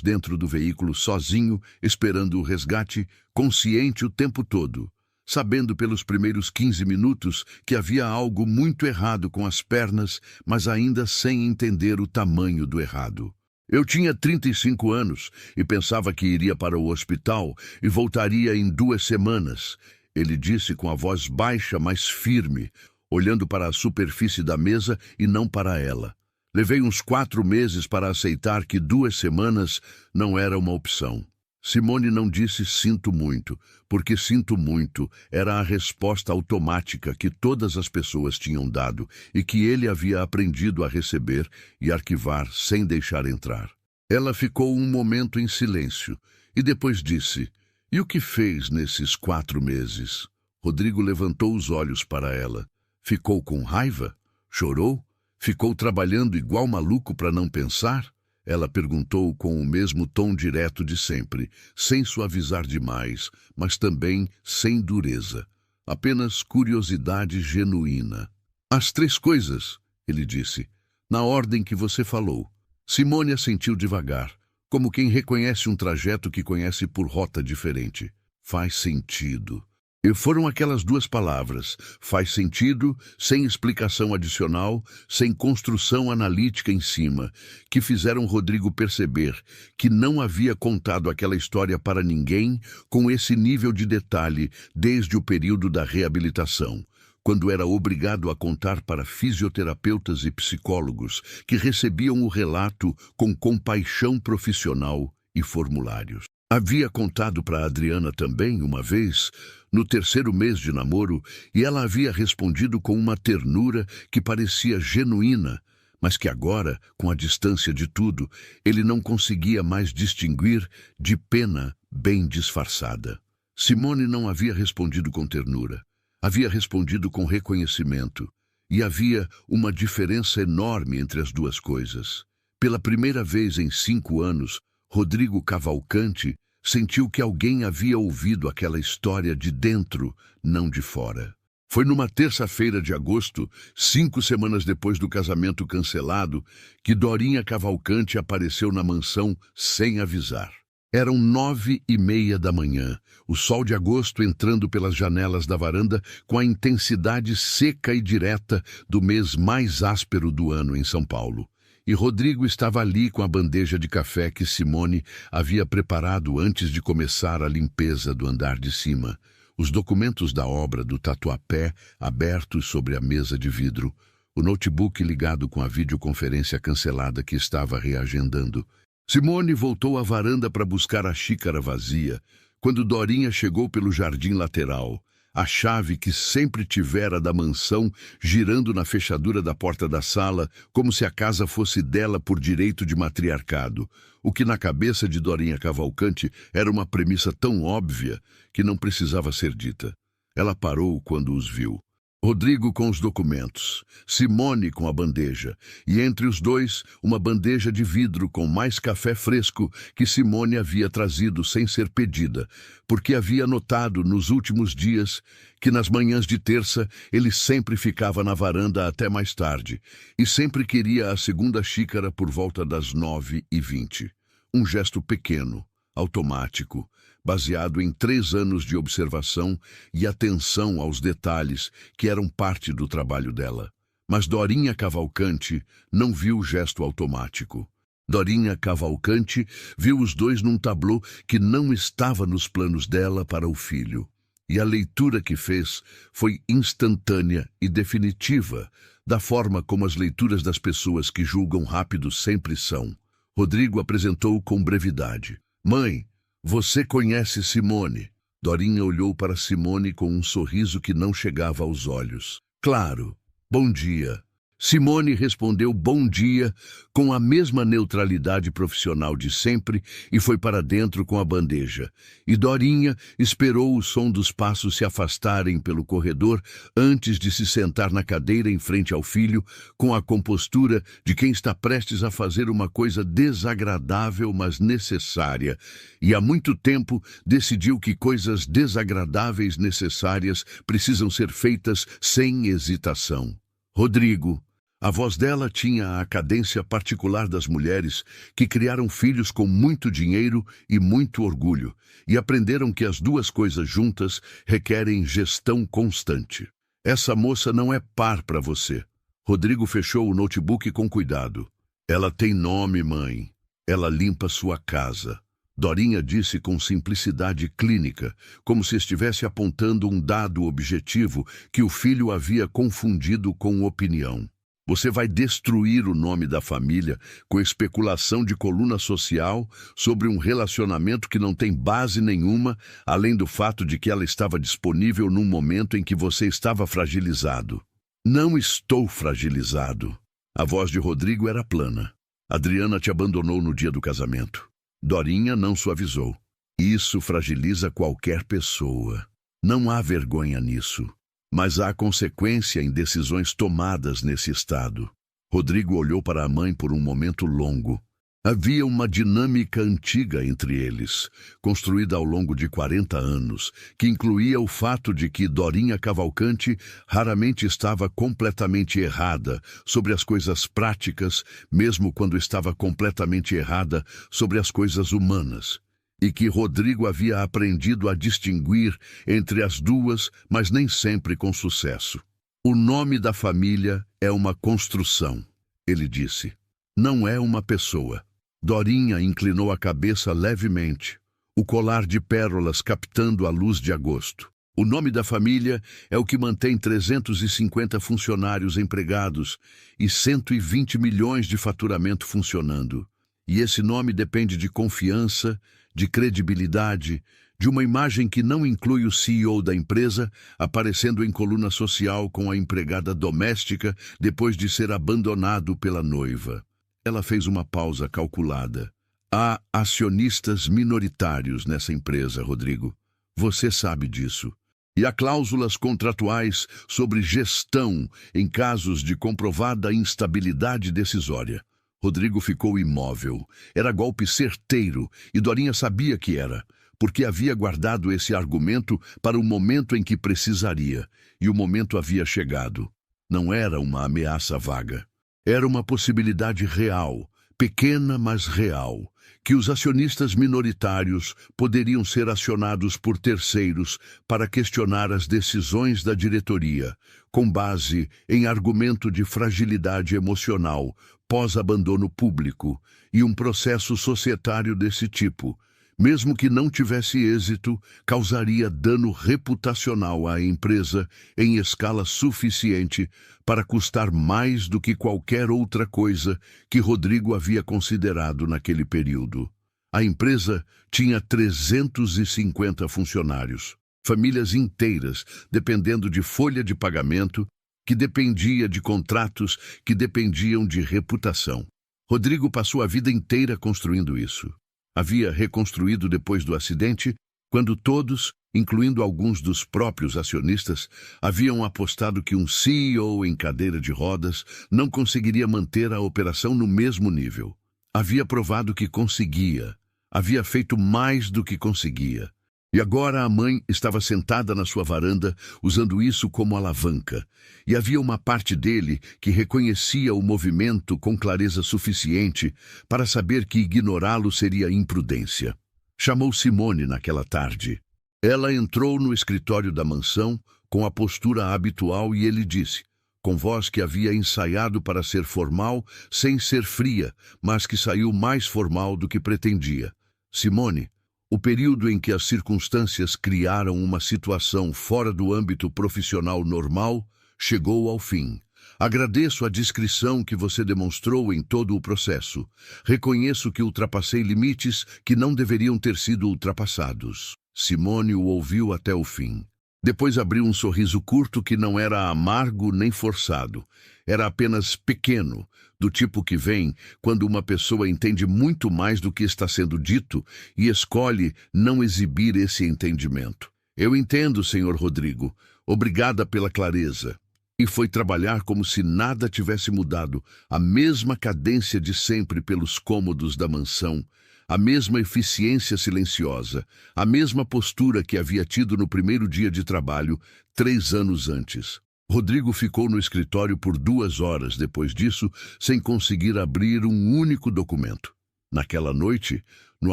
dentro do veículo sozinho, esperando o resgate, consciente o tempo todo, sabendo pelos primeiros 15 minutos que havia algo muito errado com as pernas, mas ainda sem entender o tamanho do errado. Eu tinha 35 anos e pensava que iria para o hospital e voltaria em 2 semanas, ele disse com a voz baixa, mas firme, olhando para a superfície da mesa e não para ela. Levei uns 4 meses para aceitar que 2 semanas não era uma opção. Simone não disse sinto muito, porque sinto muito era a resposta automática que todas as pessoas tinham dado e que ele havia aprendido a receber e arquivar sem deixar entrar. Ela ficou um momento em silêncio e depois disse: "E o que fez nesses 4 meses?" Rodrigo levantou os olhos para ela. Ficou com raiva? Chorou? Ficou trabalhando igual maluco para não pensar? Ela perguntou com o mesmo tom direto de sempre, sem suavizar demais, mas também sem dureza. Apenas curiosidade genuína. "As 3 coisas", ele disse, "na ordem que você falou." Simone assentiu devagar, como quem reconhece um trajeto que conhece por rota diferente. "Faz sentido." E foram aquelas 2 palavras, faz sentido, sem explicação adicional, sem construção analítica em cima, que fizeram Rodrigo perceber que não havia contado aquela história para ninguém com esse nível de detalhe desde o período da reabilitação, quando era obrigado a contar para fisioterapeutas e psicólogos que recebiam o relato com compaixão profissional e formulários. Havia contado para Adriana também, uma vez, no 3º mês de namoro, e ela havia respondido com uma ternura que parecia genuína, mas que agora, com a distância de tudo, ele não conseguia mais distinguir de pena bem disfarçada. Simone não havia respondido com ternura, havia respondido com reconhecimento, e havia uma diferença enorme entre as 2 coisas. Pela primeira vez em 5 anos, Rodrigo Cavalcante sentiu que alguém havia ouvido aquela história de dentro, não de fora. Foi numa terça-feira de agosto, 5 semanas depois do casamento cancelado, que Dorinha Cavalcante apareceu na mansão sem avisar. Eram 9h30 da manhã, o sol de agosto entrando pelas janelas da varanda com a intensidade seca e direta do mês mais áspero do ano em São Paulo. E Rodrigo estava ali com a bandeja de café que Simone havia preparado antes de começar a limpeza do andar de cima, os documentos da obra do Tatuapé abertos sobre a mesa de vidro, o notebook ligado com a videoconferência cancelada que estava reagendando. Simone voltou à varanda para buscar a xícara vazia, quando Dorinha chegou pelo jardim lateral, a chave que sempre tivera da mansão girando na fechadura da porta da sala, como se a casa fosse dela por direito de matriarcado, o que na cabeça de Dorinha Cavalcante era uma premissa tão óbvia que não precisava ser dita. Ela parou quando os viu. Rodrigo com os documentos, Simone com a bandeja, e entre os dois, uma bandeja de vidro com mais café fresco que Simone havia trazido sem ser pedida, porque havia notado nos últimos dias que nas manhãs de terça ele sempre ficava na varanda até mais tarde, e sempre queria a segunda xícara por volta das 9h20. Um gesto pequeno, automático, baseado em 3 anos de observação e atenção aos detalhes que eram parte do trabalho dela. Mas Dorinha Cavalcante não viu o gesto automático. Dorinha Cavalcante viu os dois num tablô que não estava nos planos dela para o filho. E a leitura que fez foi instantânea e definitiva, da forma como as leituras das pessoas que julgam rápido sempre são. Rodrigo apresentou com brevidade. "Mãe, você conhece Simone?" Dorinha olhou para Simone com um sorriso que não chegava aos olhos. "Claro, bom dia." Simone respondeu bom dia com a mesma neutralidade profissional de sempre e foi para dentro com a bandeja. E Dorinha esperou o som dos passos se afastarem pelo corredor antes de se sentar na cadeira em frente ao filho, com a compostura de quem está prestes a fazer uma coisa desagradável, mas necessária. E há muito tempo decidiu que coisas desagradáveis necessárias precisam ser feitas sem hesitação. Rodrigo. A voz dela tinha a cadência particular das mulheres que criaram filhos com muito dinheiro e muito orgulho e aprenderam que as 2 coisas juntas requerem gestão constante. "Essa moça não é par para você." Rodrigo fechou o notebook com cuidado. "Ela tem nome, mãe. Ela limpa sua casa." Dorinha disse com simplicidade clínica, como se estivesse apontando um dado objetivo que o filho havia confundido com opinião. Você vai destruir o nome da família com especulação de coluna social sobre um relacionamento que não tem base nenhuma, além do fato de que ela estava disponível num momento em que você estava fragilizado. Não estou fragilizado. A voz de Rodrigo era plana. Adriana te abandonou no dia do casamento. Dorinha não suavizou. Isso fragiliza qualquer pessoa. Não há vergonha nisso. Mas há consequência em decisões tomadas nesse estado. Rodrigo olhou para a mãe por um momento longo. Havia uma dinâmica antiga entre eles, construída ao longo de 40 anos, que incluía o fato de que Dorinha Cavalcante raramente estava completamente errada sobre as coisas práticas, mesmo quando estava completamente errada sobre as coisas humanas. E que Rodrigo havia aprendido a distinguir entre as duas, mas nem sempre com sucesso. O nome da família é uma construção, ele disse. Não é uma pessoa. Dorinha inclinou a cabeça levemente, o colar de pérolas captando a luz de agosto. O nome da família é o que mantém 350 funcionários empregados e 120 milhões de faturamento funcionando. E esse nome depende de confiança, de credibilidade, de uma imagem que não inclui o CEO da empresa aparecendo em coluna social com a empregada doméstica depois de ser abandonado pela noiva. Ela fez uma pausa calculada. Há acionistas minoritários nessa empresa, Rodrigo. Você sabe disso. E há cláusulas contratuais sobre gestão em casos de comprovada instabilidade decisória. Rodrigo ficou imóvel. Era golpe certeiro, e Dorinha sabia que era, porque havia guardado esse argumento para o momento em que precisaria, e o momento havia chegado. Não era uma ameaça vaga. Era uma possibilidade real, pequena mas real, que os acionistas minoritários poderiam ser acionados por terceiros para questionar as decisões da diretoria, com base em argumento de fragilidade emocional, pós-abandono público e um processo societário desse tipo, mesmo que não tivesse êxito, causaria dano reputacional à empresa em escala suficiente para custar mais do que qualquer outra coisa que Rodrigo havia considerado naquele período. A empresa tinha 350 funcionários, famílias inteiras dependendo de folha de pagamento, que dependia de contratos que dependiam de reputação. Rodrigo passou a vida inteira construindo isso. Havia reconstruído depois do acidente, quando todos, incluindo alguns dos próprios acionistas, haviam apostado que um CEO em cadeira de rodas não conseguiria manter a operação no mesmo nível. Havia provado que conseguia. Havia feito mais do que conseguia. E agora a mãe estava sentada na sua varanda, usando isso como alavanca. E havia uma parte dele que reconhecia o movimento com clareza suficiente para saber que ignorá-lo seria imprudência. Chamou Simone naquela tarde. Ela entrou no escritório da mansão com a postura habitual e ele disse, com voz que havia ensaiado para ser formal, sem ser fria, mas que saiu mais formal do que pretendia. Simone, o período em que as circunstâncias criaram uma situação fora do âmbito profissional normal chegou ao fim. Agradeço a discrição que você demonstrou em todo o processo. Reconheço que ultrapassei limites que não deveriam ter sido ultrapassados. Simone o ouviu até o fim. Depois abriu um sorriso curto que não era amargo nem forçado. Era apenas pequeno, do tipo que vem quando uma pessoa entende muito mais do que está sendo dito e escolhe não exibir esse entendimento. Eu entendo, Sr. Rodrigo. Obrigada pela clareza. E foi trabalhar como se nada tivesse mudado, a mesma cadência de sempre pelos cômodos da mansão, a mesma eficiência silenciosa, a mesma postura que havia tido no primeiro dia de trabalho, 3 anos antes. Rodrigo ficou no escritório por 2 horas depois disso, sem conseguir abrir um único documento. Naquela noite, no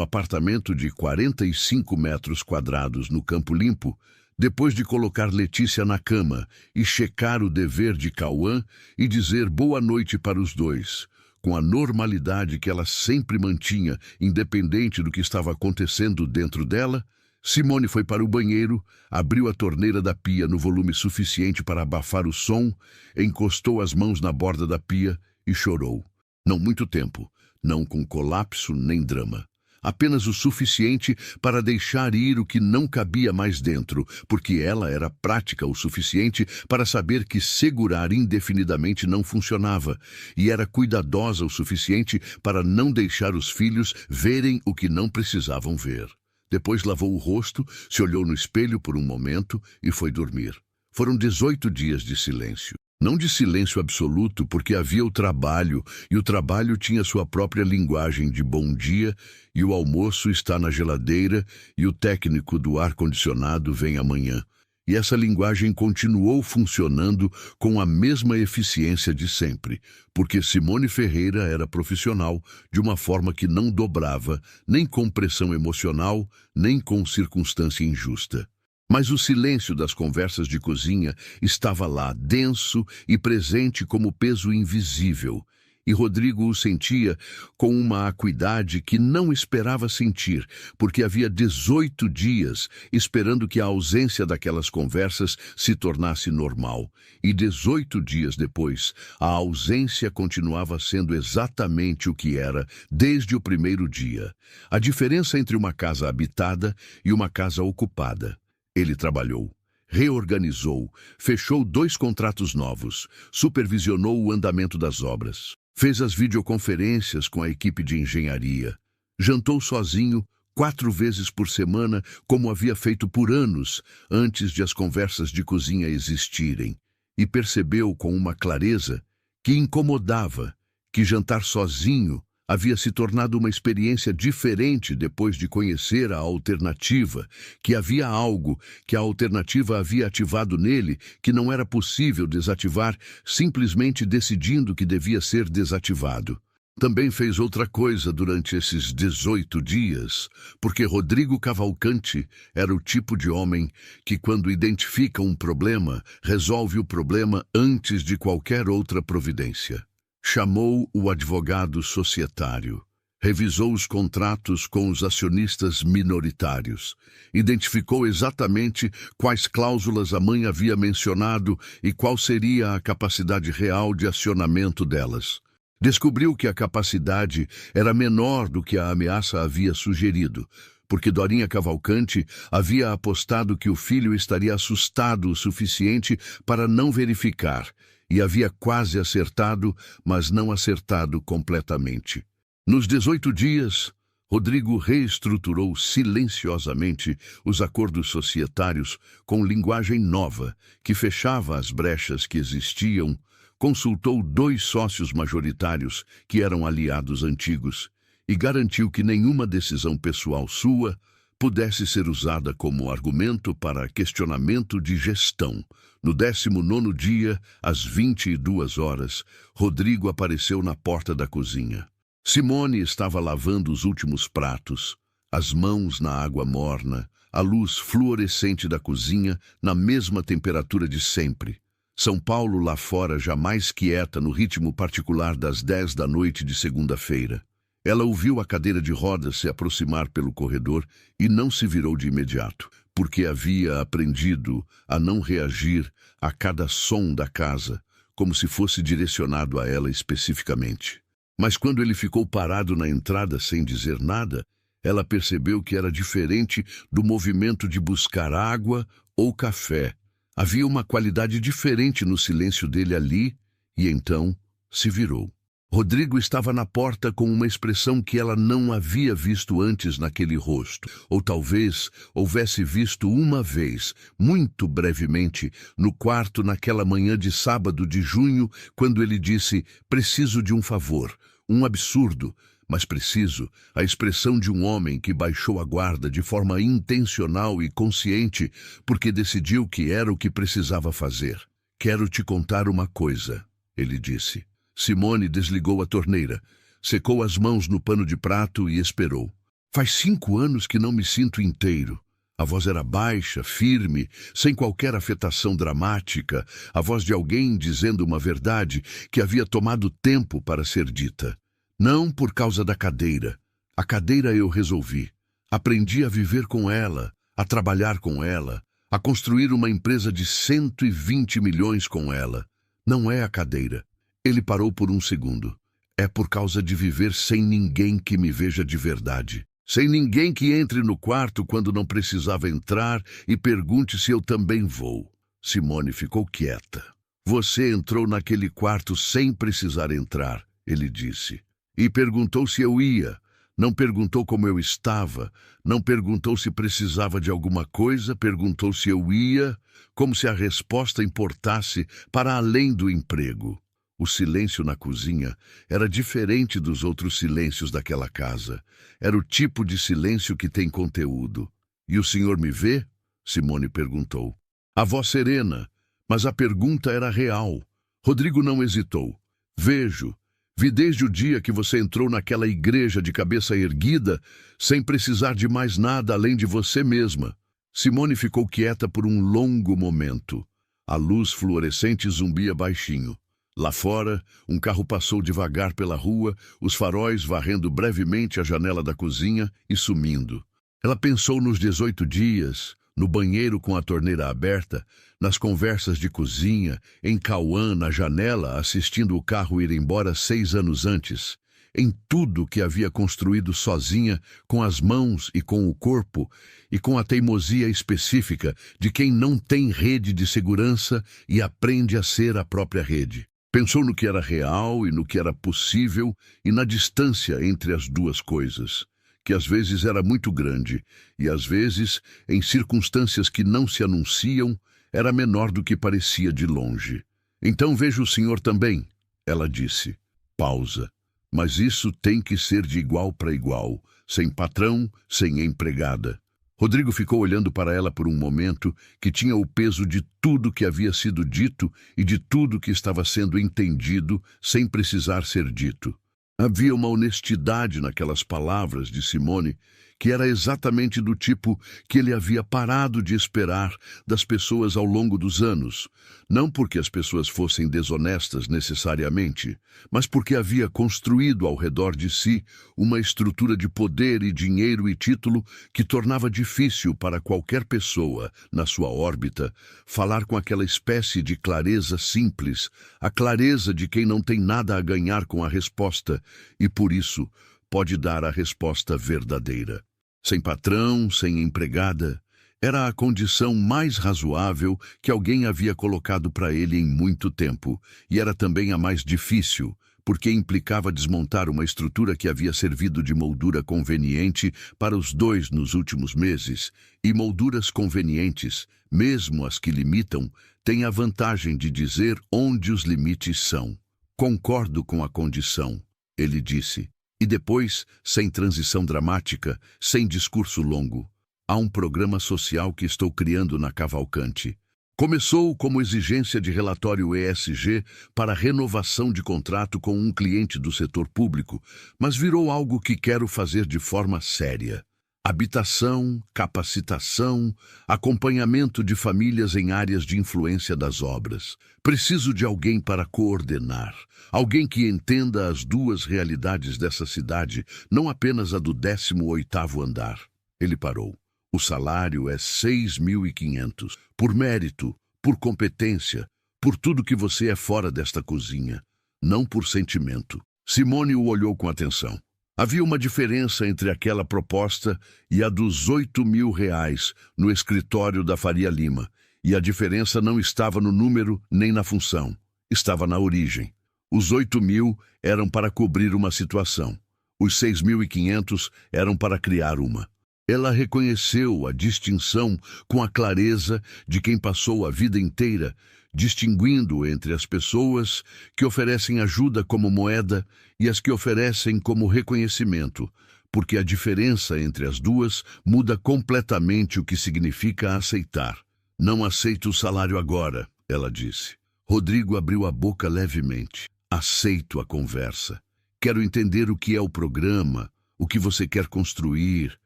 apartamento de 45 metros quadrados no Campo Limpo, depois de colocar Letícia na cama e checar o dever de Cauã e dizer boa noite para os dois, com a normalidade que ela sempre mantinha, independente do que estava acontecendo dentro dela, Simone foi para o banheiro, abriu a torneira da pia no volume suficiente para abafar o som, encostou as mãos na borda da pia e chorou. Não muito tempo, não com colapso nem drama. Apenas o suficiente para deixar ir o que não cabia mais dentro, porque ela era prática o suficiente para saber que segurar indefinidamente não funcionava, e era cuidadosa o suficiente para não deixar os filhos verem o que não precisavam ver. Depois lavou o rosto, se olhou no espelho por um momento e foi dormir. Foram 18 dias de silêncio. Não de silêncio absoluto, porque havia o trabalho, e o trabalho tinha sua própria linguagem de bom dia, e o almoço está na geladeira, e o técnico do ar-condicionado vem amanhã. E essa linguagem continuou funcionando com a mesma eficiência de sempre, porque Simone Ferreira era profissional de uma forma que não dobrava, nem com pressão emocional, nem com circunstância injusta. Mas o silêncio das conversas de cozinha estava lá, denso e presente como peso invisível, e Rodrigo o sentia com uma acuidade que não esperava sentir, porque havia 18 dias esperando que a ausência daquelas conversas se tornasse normal. E 18 dias depois, a ausência continuava sendo exatamente o que era desde o primeiro dia. A diferença entre uma casa habitada e uma casa ocupada. Ele trabalhou, reorganizou, fechou 2 contratos novos, supervisionou o andamento das obras, fez as videoconferências com a equipe de engenharia, jantou sozinho 4 vezes por semana, como havia feito por anos antes de as conversas de cozinha existirem, e percebeu com uma clareza que incomodava, que jantar sozinho havia se tornado uma experiência diferente depois de conhecer a alternativa, que havia algo que a alternativa havia ativado nele que não era possível desativar simplesmente decidindo que devia ser desativado. Também fez outra coisa durante esses 18 dias, porque Rodrigo Cavalcante era o tipo de homem que, quando identifica um problema, resolve o problema antes de qualquer outra providência. Chamou o advogado societário, revisou os contratos com os acionistas minoritários, identificou exatamente quais cláusulas a mãe havia mencionado e qual seria a capacidade real de acionamento delas. Descobriu que a capacidade era menor do que a ameaça havia sugerido, porque Dorinha Cavalcante havia apostado que o filho estaria assustado o suficiente para não verificar, e havia quase acertado, mas não acertado completamente. Nos 18 dias, Rodrigo reestruturou silenciosamente os acordos societários com linguagem nova, que fechava as brechas que existiam, consultou 2 sócios majoritários, que eram aliados antigos, e garantiu que nenhuma decisão pessoal sua pudesse ser usada como argumento para questionamento de gestão. No 19º dia, às 22 horas, Rodrigo apareceu na porta da cozinha. Simone estava lavando os últimos pratos, as mãos na água morna, a luz fluorescente da cozinha na mesma temperatura de sempre. São Paulo lá fora jamais quieta no ritmo particular das 10 da noite de segunda-feira. Ela ouviu a cadeira de rodas se aproximar pelo corredor e não se virou de imediato, porque havia aprendido a não reagir a cada som da casa, como se fosse direcionado a ela especificamente. Mas quando ele ficou parado na entrada sem dizer nada, ela percebeu que era diferente do movimento de buscar água ou café. Havia uma qualidade diferente no silêncio dele ali, e então se virou. Rodrigo estava na porta com uma expressão que ela não havia visto antes naquele rosto, ou talvez houvesse visto uma vez, muito brevemente, no quarto naquela manhã de sábado de junho, quando ele disse: "Preciso de um favor, um absurdo, mas preciso", a expressão de um homem que baixou a guarda de forma intencional e consciente, porque decidiu que era o que precisava fazer. "Quero te contar uma coisa", ele disse. Simone desligou a torneira, secou as mãos no pano de prato e esperou. "Faz 5 anos que não me sinto inteiro." A voz era baixa, firme, sem qualquer afetação dramática, a voz de alguém dizendo uma verdade que havia tomado tempo para ser dita. "Não por causa da cadeira. A cadeira eu resolvi. Aprendi a viver com ela, a trabalhar com ela, a construir uma empresa de 120 milhões com ela. Não é a cadeira. Ele parou por um segundo. É por causa de viver sem ninguém que me veja de verdade. Sem ninguém que entre no quarto quando não precisava entrar e pergunte se eu também vou. Simone ficou quieta. Você entrou naquele quarto sem precisar entrar, ele disse. E perguntou se eu ia. Não perguntou como eu estava. Não perguntou se precisava de alguma coisa. Perguntou se eu ia, como se a resposta importasse para além do emprego. O silêncio na cozinha era diferente dos outros silêncios daquela casa. Era o tipo de silêncio que tem conteúdo. E o senhor me vê? Simone perguntou. A voz serena, mas a pergunta era real. Rodrigo não hesitou. Vejo. Vi desde o dia que você entrou naquela igreja de cabeça erguida, sem precisar de mais nada além de você mesma. Simone ficou quieta por um longo momento. A luz fluorescente zumbia baixinho. Lá fora, um carro passou devagar pela rua, os faróis varrendo brevemente a janela da cozinha e sumindo. Ela pensou nos 18 dias, no banheiro com a torneira aberta, nas conversas de cozinha, em Cauã, na janela, assistindo o carro ir embora 6 anos antes, em tudo que havia construído sozinha, com as mãos e com o corpo, e com a teimosia específica de quem não tem rede de segurança e aprende a ser a própria rede. Pensou no que era real e no que era possível e na distância entre as duas coisas, que às vezes era muito grande e às vezes, em circunstâncias que não se anunciam, era menor do que parecia de longe. Então veja o senhor também, ela disse. Pausa. Mas isso tem que ser de igual para igual, sem patrão, sem empregada. Rodrigo ficou olhando para ela por um momento que tinha o peso de tudo que havia sido dito e de tudo que estava sendo entendido sem precisar ser dito. Havia uma honestidade naquelas palavras de Simone que era exatamente do tipo que ele havia parado de esperar das pessoas ao longo dos anos, não porque as pessoas fossem desonestas necessariamente, mas porque havia construído ao redor de si uma estrutura de poder e dinheiro e título que tornava difícil para qualquer pessoa, na sua órbita, falar com aquela espécie de clareza simples, a clareza de quem não tem nada a ganhar com a resposta e, por isso, pode dar a resposta verdadeira. Sem patrão, sem empregada, era a condição mais razoável que alguém havia colocado para ele em muito tempo, e era também a mais difícil, porque implicava desmontar uma estrutura que havia servido de moldura conveniente para os dois nos últimos meses, e molduras convenientes, mesmo as que limitam, têm a vantagem de dizer onde os limites são. Concordo com a condição, ele disse. E depois, sem transição dramática, sem discurso longo, há um programa social que estou criando na Cavalcante. Começou como exigência de relatório ESG para renovação de contrato com um cliente do setor público, mas virou algo que quero fazer de forma séria. Habitação, capacitação, acompanhamento de famílias em áreas de influência das obras. Preciso de alguém para coordenar, alguém que entenda as duas realidades dessa cidade, não apenas a do 18º andar. Ele parou. O salário é 6.500, por mérito, por competência, por tudo que você é fora desta cozinha, não por sentimento. Simone o olhou com atenção. Havia uma diferença entre aquela proposta e a dos 8.000 no escritório da Faria Lima, e a diferença não estava no número nem na função, estava na origem. Os 8.000 eram para cobrir uma situação, os 6.500 eram para criar uma. Ela reconheceu a distinção com a clareza de quem passou a vida inteira distinguindo entre as pessoas que oferecem ajuda como moeda e as que oferecem como reconhecimento, porque a diferença entre as duas muda completamente o que significa aceitar. Não aceito o salário agora, ela disse. Rodrigo abriu a boca levemente. Aceito a conversa. Quero entender o que é o programa, o que você quer construir,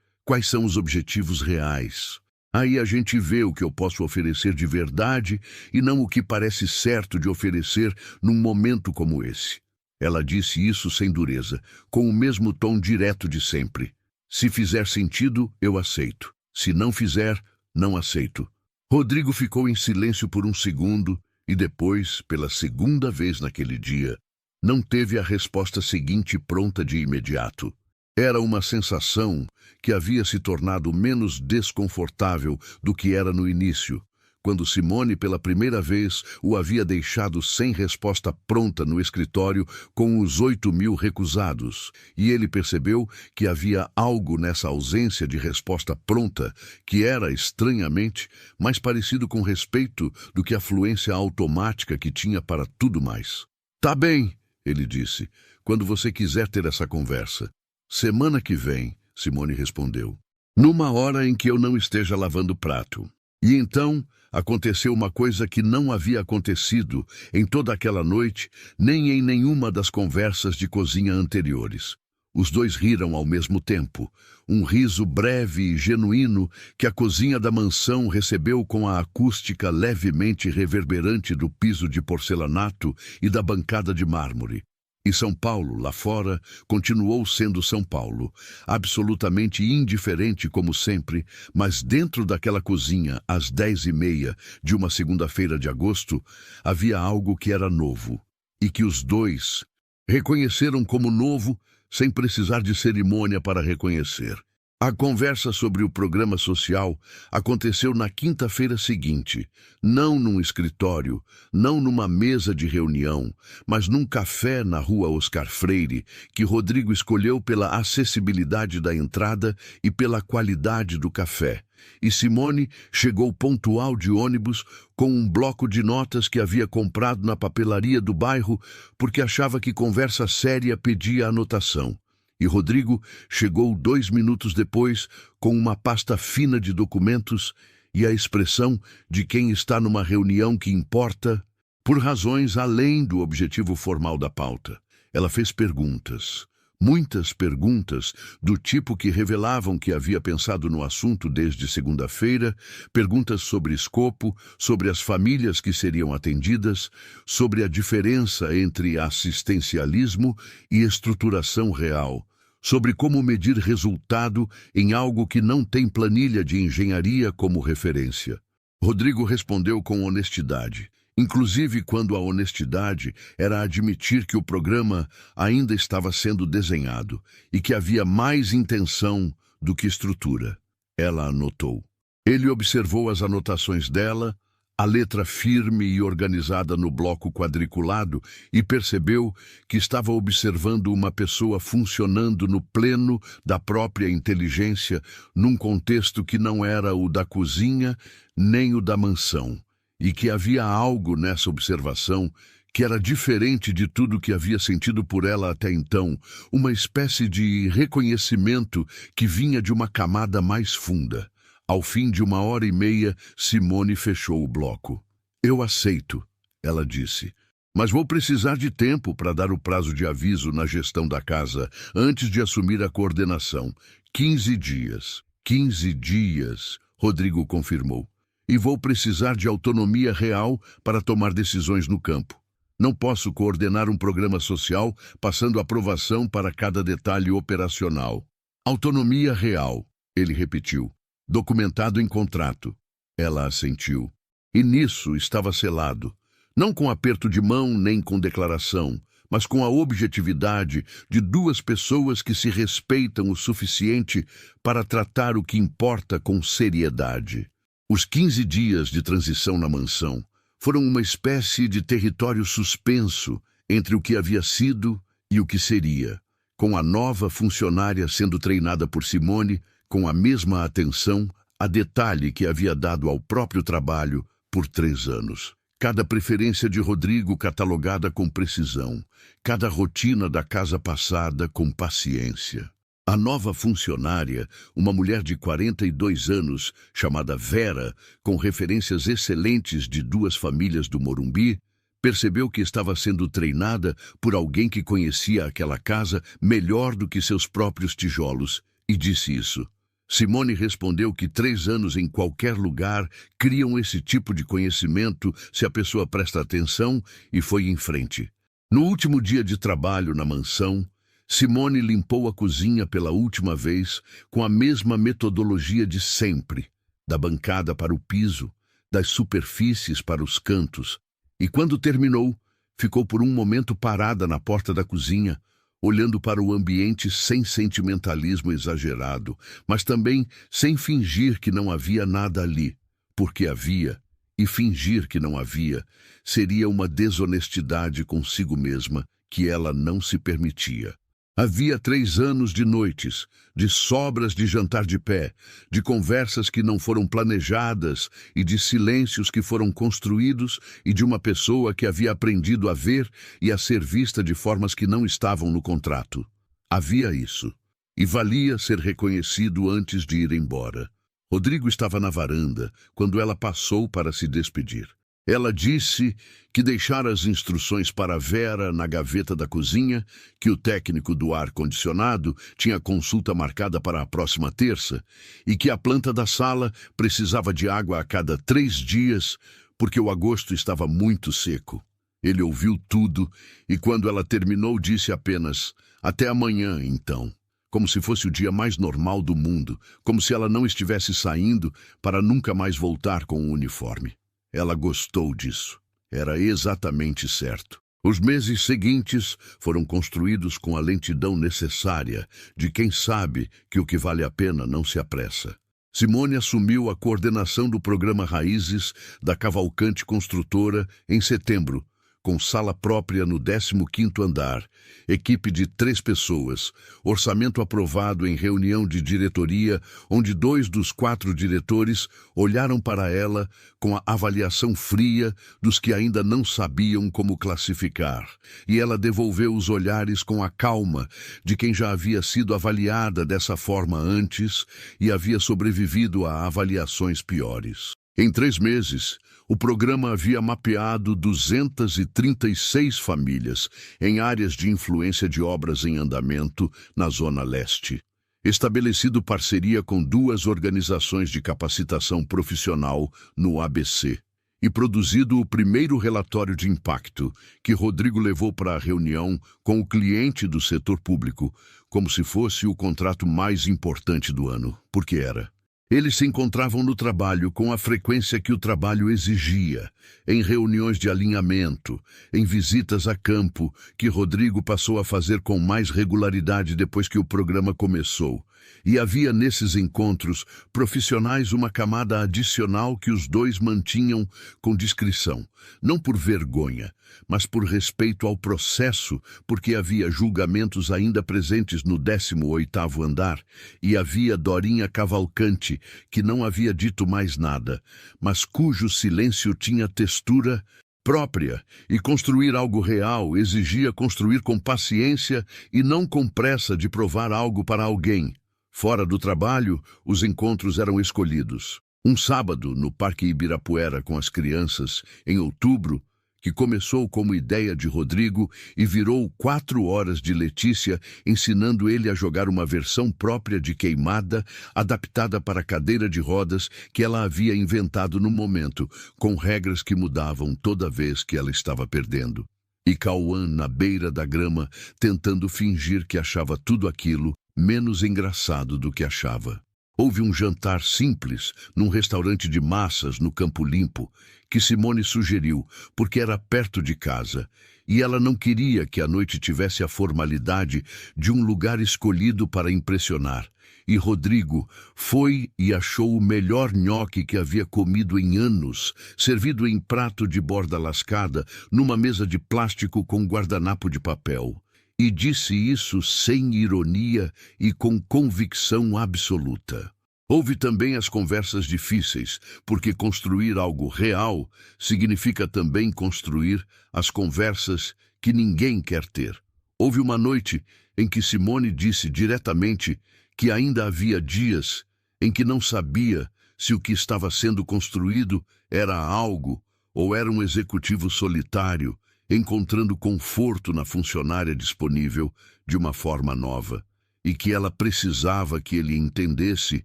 quais são os objetivos reais. Aí a gente vê o que eu posso oferecer de verdade e não o que parece certo de oferecer num momento como esse. Ela disse isso sem dureza, com o mesmo tom direto de sempre. Se fizer sentido, eu aceito. Se não fizer, não aceito. Rodrigo ficou em silêncio por um segundo e depois, pela segunda vez naquele dia, não teve a resposta seguinte pronta de imediato. Era uma sensação que havia se tornado menos desconfortável do que era no início, quando Simone pela primeira vez o havia deixado sem resposta pronta no escritório com os 8.000 recusados, e ele percebeu que havia algo nessa ausência de resposta pronta que era, estranhamente, mais parecido com respeito do que a fluência automática que tinha para tudo mais. "Tá bem", ele disse, "quando você quiser ter essa conversa." "Semana que vem", Simone respondeu, "numa hora em que eu não esteja lavando prato." E então aconteceu uma coisa que não havia acontecido em toda aquela noite, nem em nenhuma das conversas de cozinha anteriores. Os dois riram ao mesmo tempo, um riso breve e genuíno que a cozinha da mansão recebeu com a acústica levemente reverberante do piso de porcelanato e da bancada de mármore. E São Paulo, lá fora, continuou sendo São Paulo, absolutamente indiferente como sempre, mas dentro daquela cozinha, às 10h30 de uma segunda-feira de agosto, havia algo que era novo, e que os dois reconheceram como novo sem precisar de cerimônia para reconhecer. A conversa sobre o programa social aconteceu na quinta-feira seguinte, não num escritório, não numa mesa de reunião, mas num café na rua Oscar Freire, que Rodrigo escolheu pela acessibilidade da entrada e pela qualidade do café. E Simone chegou pontual de ônibus com um bloco de notas que havia comprado na papelaria do bairro porque achava que conversa séria pedia anotação. E Rodrigo chegou 2 minutos depois com uma pasta fina de documentos e a expressão de quem está numa reunião que importa, por razões além do objetivo formal da pauta. Ela fez perguntas, muitas perguntas, do tipo que revelavam que havia pensado no assunto desde segunda-feira, perguntas sobre escopo, sobre as famílias que seriam atendidas, sobre a diferença entre assistencialismo e estruturação real, sobre como medir resultado em algo que não tem planilha de engenharia como referência. Rodrigo respondeu com honestidade, inclusive quando a honestidade era admitir que o programa ainda estava sendo desenhado e que havia mais intenção do que estrutura. Ela anotou. Ele observou as anotações dela, a letra firme e organizada no bloco quadriculado, e percebeu que estava observando uma pessoa funcionando no pleno da própria inteligência, num contexto que não era o da cozinha nem o da mansão, e que havia algo nessa observação que era diferente de tudo que havia sentido por ela até então, uma espécie de reconhecimento que vinha de uma camada mais funda. Ao fim de 1h30, Simone fechou o bloco. "Eu aceito", ela disse, "mas vou precisar de tempo para dar o prazo de aviso na gestão da casa antes de assumir a coordenação. 15 dias. 15 dias, Rodrigo confirmou. "E vou precisar de autonomia real para tomar decisões no campo. Não posso coordenar um programa social passando aprovação para cada detalhe operacional." "Autonomia real", ele repetiu. "Documentado em contrato." Ela assentiu. E nisso estava selado, não com aperto de mão nem com declaração, mas com a objetividade de 2 pessoas que se respeitam o suficiente para tratar o que importa com seriedade. Os 15 dias de transição na mansão foram uma espécie de território suspenso entre o que havia sido e o que seria, com a nova funcionária sendo treinada por Simone com a mesma atenção a detalhe que havia dado ao próprio trabalho por 3 anos. Cada preferência de Rodrigo catalogada com precisão, cada rotina da casa passada com paciência. A nova funcionária, uma mulher de 42 anos, chamada Vera, com referências excelentes de 2 famílias do Morumbi, percebeu que estava sendo treinada por alguém que conhecia aquela casa melhor do que seus próprios tijolos, e disse isso. Simone respondeu que 3 anos em qualquer lugar criam esse tipo de conhecimento se a pessoa presta atenção, e foi em frente. No último dia de trabalho na mansão, Simone limpou a cozinha pela última vez com a mesma metodologia de sempre, da bancada para o piso, das superfícies para os cantos, e quando terminou, ficou por um momento parada na porta da cozinha, olhando para o ambiente sem sentimentalismo exagerado, mas também sem fingir que não havia nada ali, porque havia, e fingir que não havia seria uma desonestidade consigo mesma que ela não se permitia. Havia 3 anos de noites, de sobras de jantar de pé, de conversas que não foram planejadas e de silêncios que foram construídos e de uma pessoa que havia aprendido a ver e a ser vista de formas que não estavam no contrato. Havia isso, e valia ser reconhecido antes de ir embora. Rodrigo estava na varanda quando ela passou para se despedir. Ela disse que deixara as instruções para Vera na gaveta da cozinha, que o técnico do ar-condicionado tinha consulta marcada para a próxima terça e que a planta da sala precisava de água a cada 3 dias, porque o agosto estava muito seco. Ele ouviu tudo e, quando ela terminou, disse apenas: "Até amanhã, então." Como se fosse o dia mais normal do mundo, como se ela não estivesse saindo para nunca mais voltar com o uniforme. Ela gostou disso. Era exatamente certo. Os meses seguintes foram construídos com a lentidão necessária de quem sabe que o que vale a pena não se apressa. Simone assumiu a coordenação do programa Raízes da Cavalcante Construtora em setembro, com sala própria no 15º andar, equipe de 3 pessoas, orçamento aprovado em reunião de diretoria, onde 2 dos 4 diretores olharam para ela com a avaliação fria dos que ainda não sabiam como classificar, e ela devolveu os olhares com a calma de quem já havia sido avaliada dessa forma antes e havia sobrevivido a avaliações piores. Em 3 meses, o programa havia mapeado 236 famílias em áreas de influência de obras em andamento na Zona Leste. Estabelecido parceria com 2 organizações de capacitação profissional no ABC. E produzido o primeiro relatório de impacto, que Rodrigo levou para a reunião com o cliente do setor público, como se fosse o contrato mais importante do ano, porque era. Eles se encontravam no trabalho com a frequência que o trabalho exigia, em reuniões de alinhamento, em visitas a campo, que Rodrigo passou a fazer com mais regularidade depois que o programa começou. E havia nesses encontros profissionais uma camada adicional que os 2 mantinham com discrição, não por vergonha, mas por respeito ao processo, porque havia julgamentos ainda presentes no 18º andar, e havia Dorinha Cavalcante, que não havia dito mais nada, mas cujo silêncio tinha textura própria, e construir algo real exigia construir com paciência e não com pressa de provar algo para alguém. Fora do trabalho, os encontros eram escolhidos. Um sábado, no Parque Ibirapuera com as crianças, em outubro, que começou como ideia de Rodrigo e virou 4 horas de Letícia, ensinando ele a jogar uma versão própria de Queimada, adaptada para a cadeira de rodas que ela havia inventado no momento, com regras que mudavam toda vez que ela estava perdendo. E Cauã na beira da grama, tentando fingir que achava tudo aquilo menos engraçado do que achava. Houve um jantar simples, num restaurante de massas no Campo Limpo, que Simone sugeriu, porque era perto de casa, e ela não queria que a noite tivesse a formalidade de um lugar escolhido para impressionar. E Rodrigo foi e achou o melhor nhoque que havia comido em anos, servido em prato de borda lascada, numa mesa de plástico com guardanapo de papel. E disse isso sem ironia e com convicção absoluta. Houve também as conversas difíceis, porque construir algo real significa também construir as conversas que ninguém quer ter. Houve uma noite em que Simone disse diretamente que ainda havia dias em que não sabia se o que estava sendo construído era algo ou era um executivo solitário, encontrando conforto na funcionária disponível de uma forma nova, e que ela precisava que ele entendesse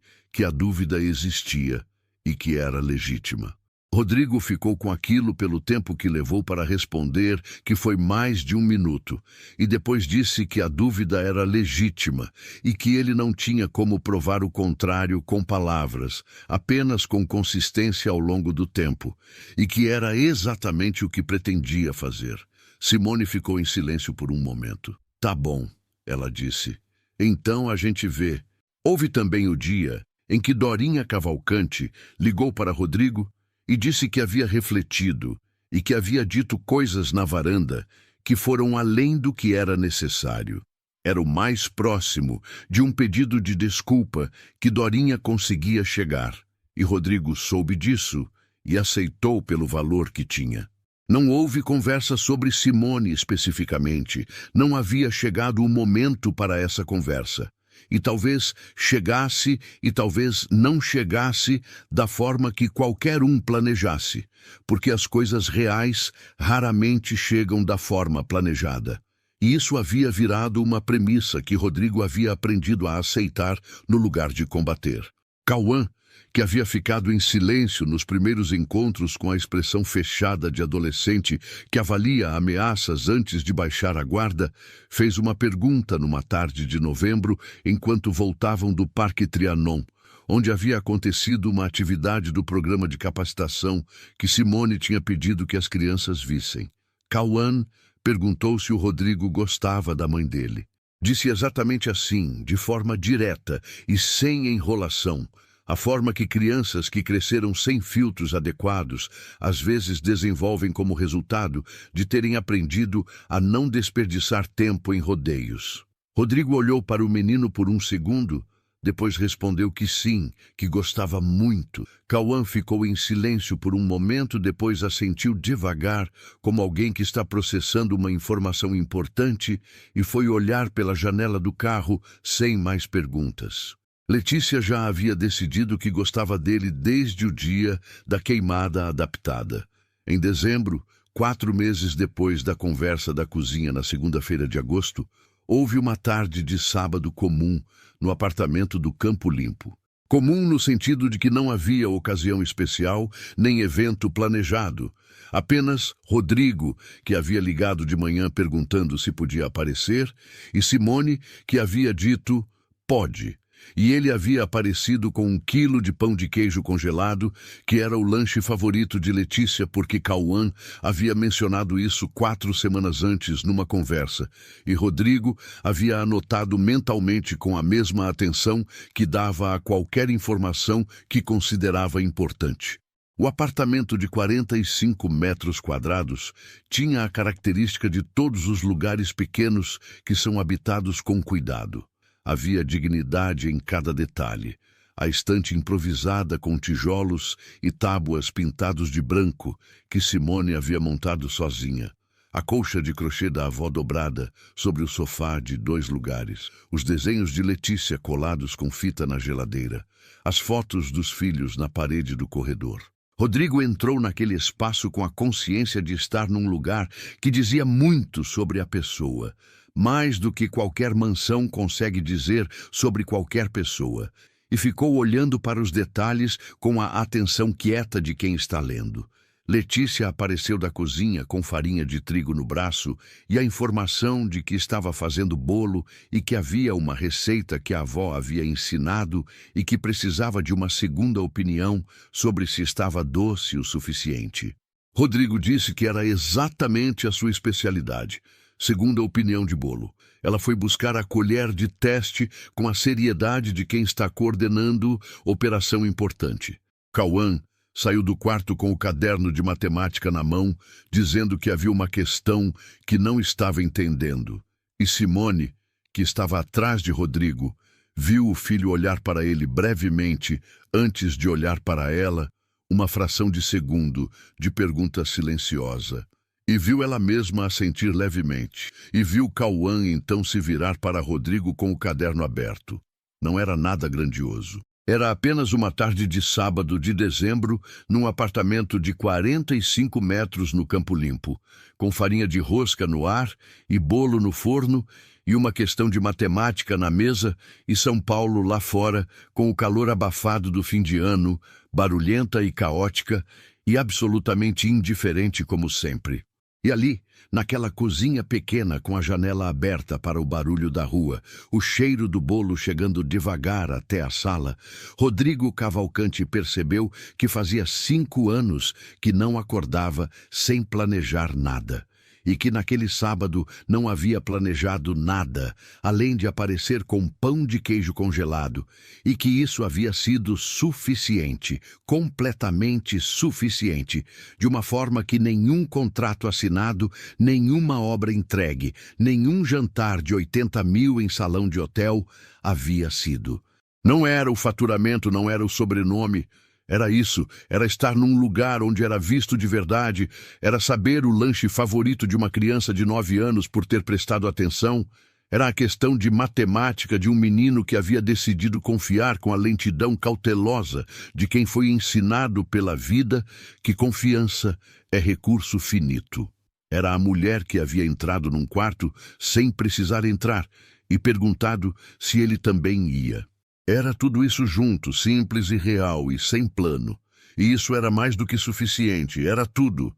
que a dúvida existia e que era legítima. Rodrigo ficou com aquilo pelo tempo que levou para responder, que foi mais de 1 minuto, e depois disse que a dúvida era legítima e que ele não tinha como provar o contrário com palavras, apenas com consistência ao longo do tempo, e que era exatamente o que pretendia fazer. Simone ficou em silêncio por um momento. "Tá bom", ela disse. "Então a gente vê." Houve também o dia em que Dorinha Cavalcante ligou para Rodrigo e disse que havia refletido e que havia dito coisas na varanda que foram além do que era necessário. Era o mais próximo de um pedido de desculpa que Dorinha conseguia chegar, e Rodrigo soube disso e aceitou pelo valor que tinha. Não houve conversa sobre Simone especificamente, não havia chegado o momento para essa conversa. E talvez chegasse e talvez não chegasse da forma que qualquer um planejasse, porque as coisas reais raramente chegam da forma planejada. E isso havia virado uma premissa que Rodrigo havia aprendido a aceitar no lugar de combater. Cauã, que havia ficado em silêncio nos primeiros encontros com a expressão fechada de adolescente que avalia ameaças antes de baixar a guarda, fez uma pergunta numa tarde de novembro enquanto voltavam do Parque Trianon, onde havia acontecido uma atividade do programa de capacitação que Simone tinha pedido que as crianças vissem. Cauã perguntou se o Rodrigo gostava da mãe dele. Disse exatamente assim, de forma direta e sem enrolação, a forma que crianças que cresceram sem filtros adequados às vezes desenvolvem como resultado de terem aprendido a não desperdiçar tempo em rodeios. Rodrigo olhou para o menino por um segundo, depois respondeu que sim, que gostava muito. Cauã ficou em silêncio por um momento, depois assentiu devagar, como alguém que está processando uma informação importante, e foi olhar pela janela do carro sem mais perguntas. Letícia já havia decidido que gostava dele desde o dia da queimada adaptada. Em dezembro, 4 meses depois da conversa da cozinha na segunda-feira de agosto, houve uma tarde de sábado comum no apartamento do Campo Limpo. Comum no sentido de que não havia ocasião especial nem evento planejado. Apenas Rodrigo, que havia ligado de manhã perguntando se podia aparecer, e Simone, que havia dito "pode". E ele havia aparecido com 1 quilo de pão de queijo congelado, que era o lanche favorito de Letícia porque Cauã havia mencionado isso 4 semanas antes numa conversa, e Rodrigo havia anotado mentalmente com a mesma atenção que dava a qualquer informação que considerava importante. O apartamento de 45 metros quadrados tinha a característica de todos os lugares pequenos que são habitados com cuidado. Havia dignidade em cada detalhe. A estante improvisada com tijolos e tábuas pintados de branco que Simone havia montado sozinha. A colcha de crochê da avó dobrada sobre o sofá de 2 lugares. Os desenhos de Letícia colados com fita na geladeira. As fotos dos filhos na parede do corredor. Rodrigo entrou naquele espaço com a consciência de estar num lugar que dizia muito sobre a pessoa. Mais do que qualquer mansão consegue dizer sobre qualquer pessoa, e ficou olhando para os detalhes com a atenção quieta de quem está lendo. Letícia apareceu da cozinha com farinha de trigo no braço e a informação de que estava fazendo bolo e que havia uma receita que a avó havia ensinado e que precisava de uma segunda opinião sobre se estava doce o suficiente. Rodrigo disse que era exatamente a sua especialidade. Segunda opinião de bolo. Ela foi buscar a colher de teste com a seriedade de quem está coordenando operação importante. Cauã saiu do quarto com o caderno de matemática na mão, dizendo que havia uma questão que não estava entendendo. E Simone, que estava atrás de Rodrigo, viu o filho olhar para ele brevemente antes de olhar para ela, uma fração de segundo de pergunta silenciosa. E viu ela mesma assentir levemente. E viu Cauã então se virar para Rodrigo com o caderno aberto. Não era nada grandioso. Era apenas uma tarde de sábado de dezembro, num apartamento de 45 metros no Campo Limpo, com farinha de rosca no ar e bolo no forno, e uma questão de matemática na mesa, e São Paulo lá fora, com o calor abafado do fim de ano, barulhenta e caótica, e absolutamente indiferente como sempre. E ali, naquela cozinha pequena com a janela aberta para o barulho da rua, o cheiro do bolo chegando devagar até a sala, Rodrigo Cavalcante percebeu que fazia 5 anos que não acordava sem planejar nada. E que naquele sábado não havia planejado nada, além de aparecer com pão de queijo congelado, e que isso havia sido suficiente, completamente suficiente, de uma forma que nenhum contrato assinado, nenhuma obra entregue, nenhum jantar de 80 mil em salão de hotel havia sido. Não era o faturamento, não era o sobrenome. Era isso, era estar num lugar onde era visto de verdade, era saber o lanche favorito de uma criança de 9 anos por ter prestado atenção, era a questão de matemática de um menino que havia decidido confiar com a lentidão cautelosa de quem foi ensinado pela vida que confiança é recurso finito. Era a mulher que havia entrado num quarto sem precisar entrar e perguntado se ele também ia. Era tudo isso junto, simples e real e sem plano. E isso era mais do que suficiente, era tudo.